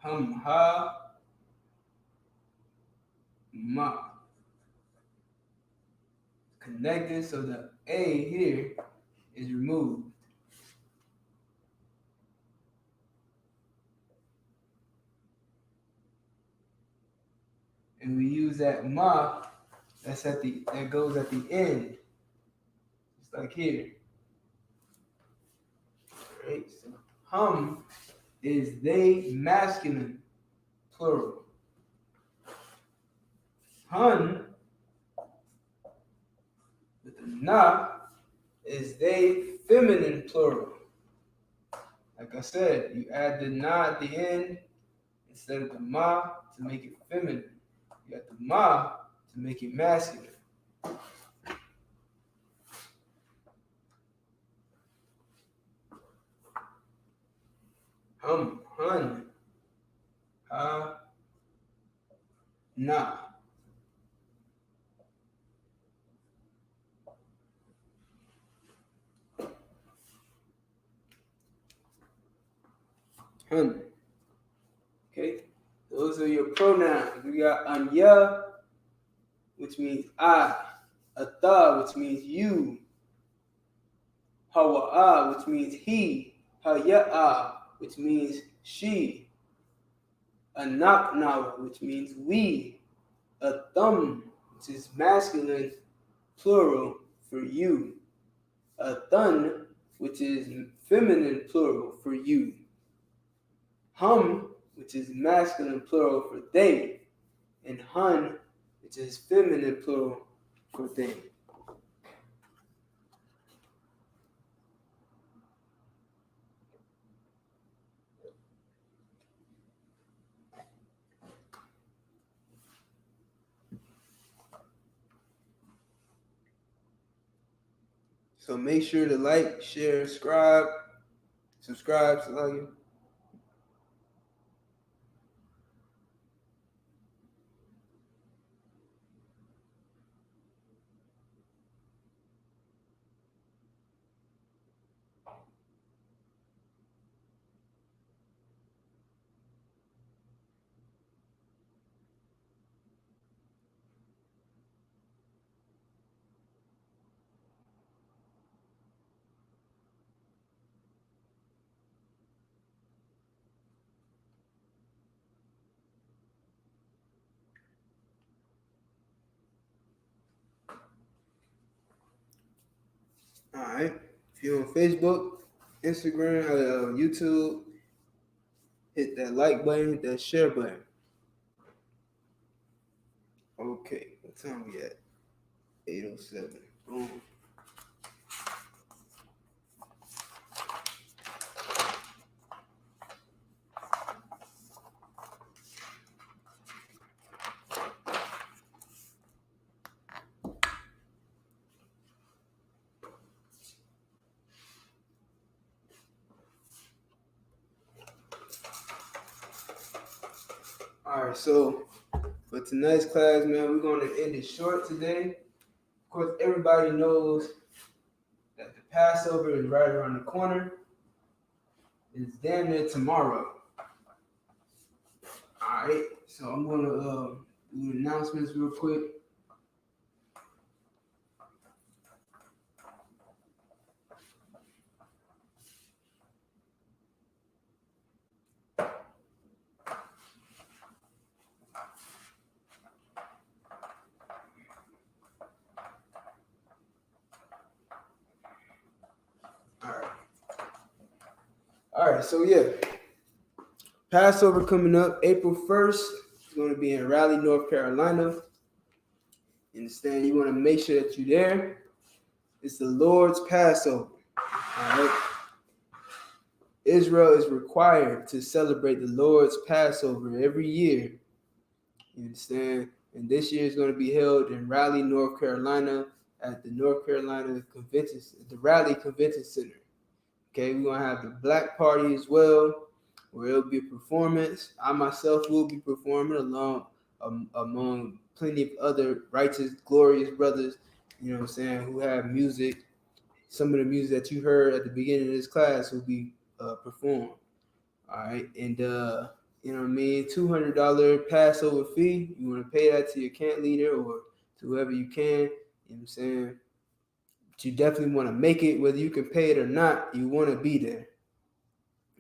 Hum ha ma. Connected, so the A here is removed. And we use that ma that goes at the end. Just like here. All right, so hum is they, masculine, plural. Hun with the na is they, feminine, plural. Like I said, you add the na at the end instead of the ma to make it feminine. You got the ma to make it masculine. Hum, hun, ha, na. Hun. Okay, those are your pronouns. We got anya, which means I, atha, which means you, hawa'a, which means he, haya'a, which means she, anakna, which means we, atham, which is masculine, plural, for you, athan, which is feminine, plural, for you, hum, which is masculine, plural, for they, and hun, which is feminine, plural, for they. So make sure to like, share, subscribe to like you. All right. If you're on Facebook, Instagram, YouTube, hit that like button, hit that share button. Okay, what time we at? 8:07. Boom. All right, so for tonight's class, man, we're going to end it short today. Of course, everybody knows that the Passover is right around the corner. It's damn near tomorrow. All right, so I'm going to do announcements real quick. All right, so yeah, Passover coming up April 1st. It's going to be in Raleigh, North Carolina. You understand? You want to make sure that you're there. It's the Lord's Passover. All right. Israel is required to celebrate the Lord's Passover every year. You understand? And this year is going to be held in Raleigh, North Carolina. at the North Carolina Convention, the Raleigh Convention Center. Okay, we're gonna have the Black Party as well, where it'll be a performance. I myself will be performing along among plenty of other righteous, glorious brothers, you know what I'm saying, who have music. Some of the music that you heard at the beginning of this class will be performed. All right, and you know what I mean, $200 Passover fee. You want to pay that to your camp leader or to whoever you can. You know what I'm saying? But you definitely want to make it, whether you can pay it or not. You want to be there.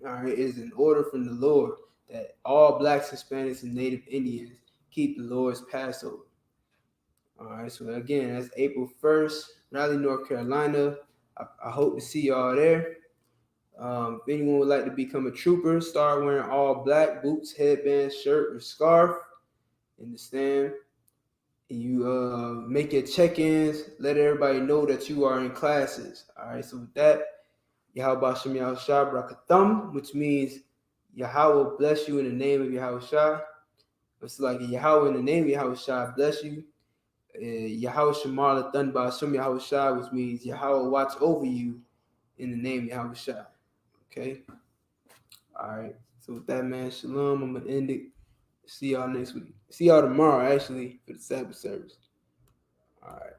All right, it is an order from the Lord that all Blacks, Hispanics, and Native Indians keep the Lord's Passover. All right, so again, that's April 1st, Raleigh, North Carolina. I hope to see y'all there. If anyone would like to become a trooper, start wearing all black, boots, headband, shirt, or scarf in the stand. And you make your check-ins, let everybody know that you are in classes. All right, so with that, Yahweh Shem Yahushua Brakathum, which means Yahweh bless you in the name of Yahushua. It's like Yahweh in the name of Yahushua bless you. Yahweh Shemar Lathan Ba'Shem Yahushua, which means Yahweh watch over you in the name of Yahushua. Okay. All right. So with that, man, shalom. I'm gonna end it. See y'all next week. See y'all tomorrow, actually, for the Sabbath service. All right.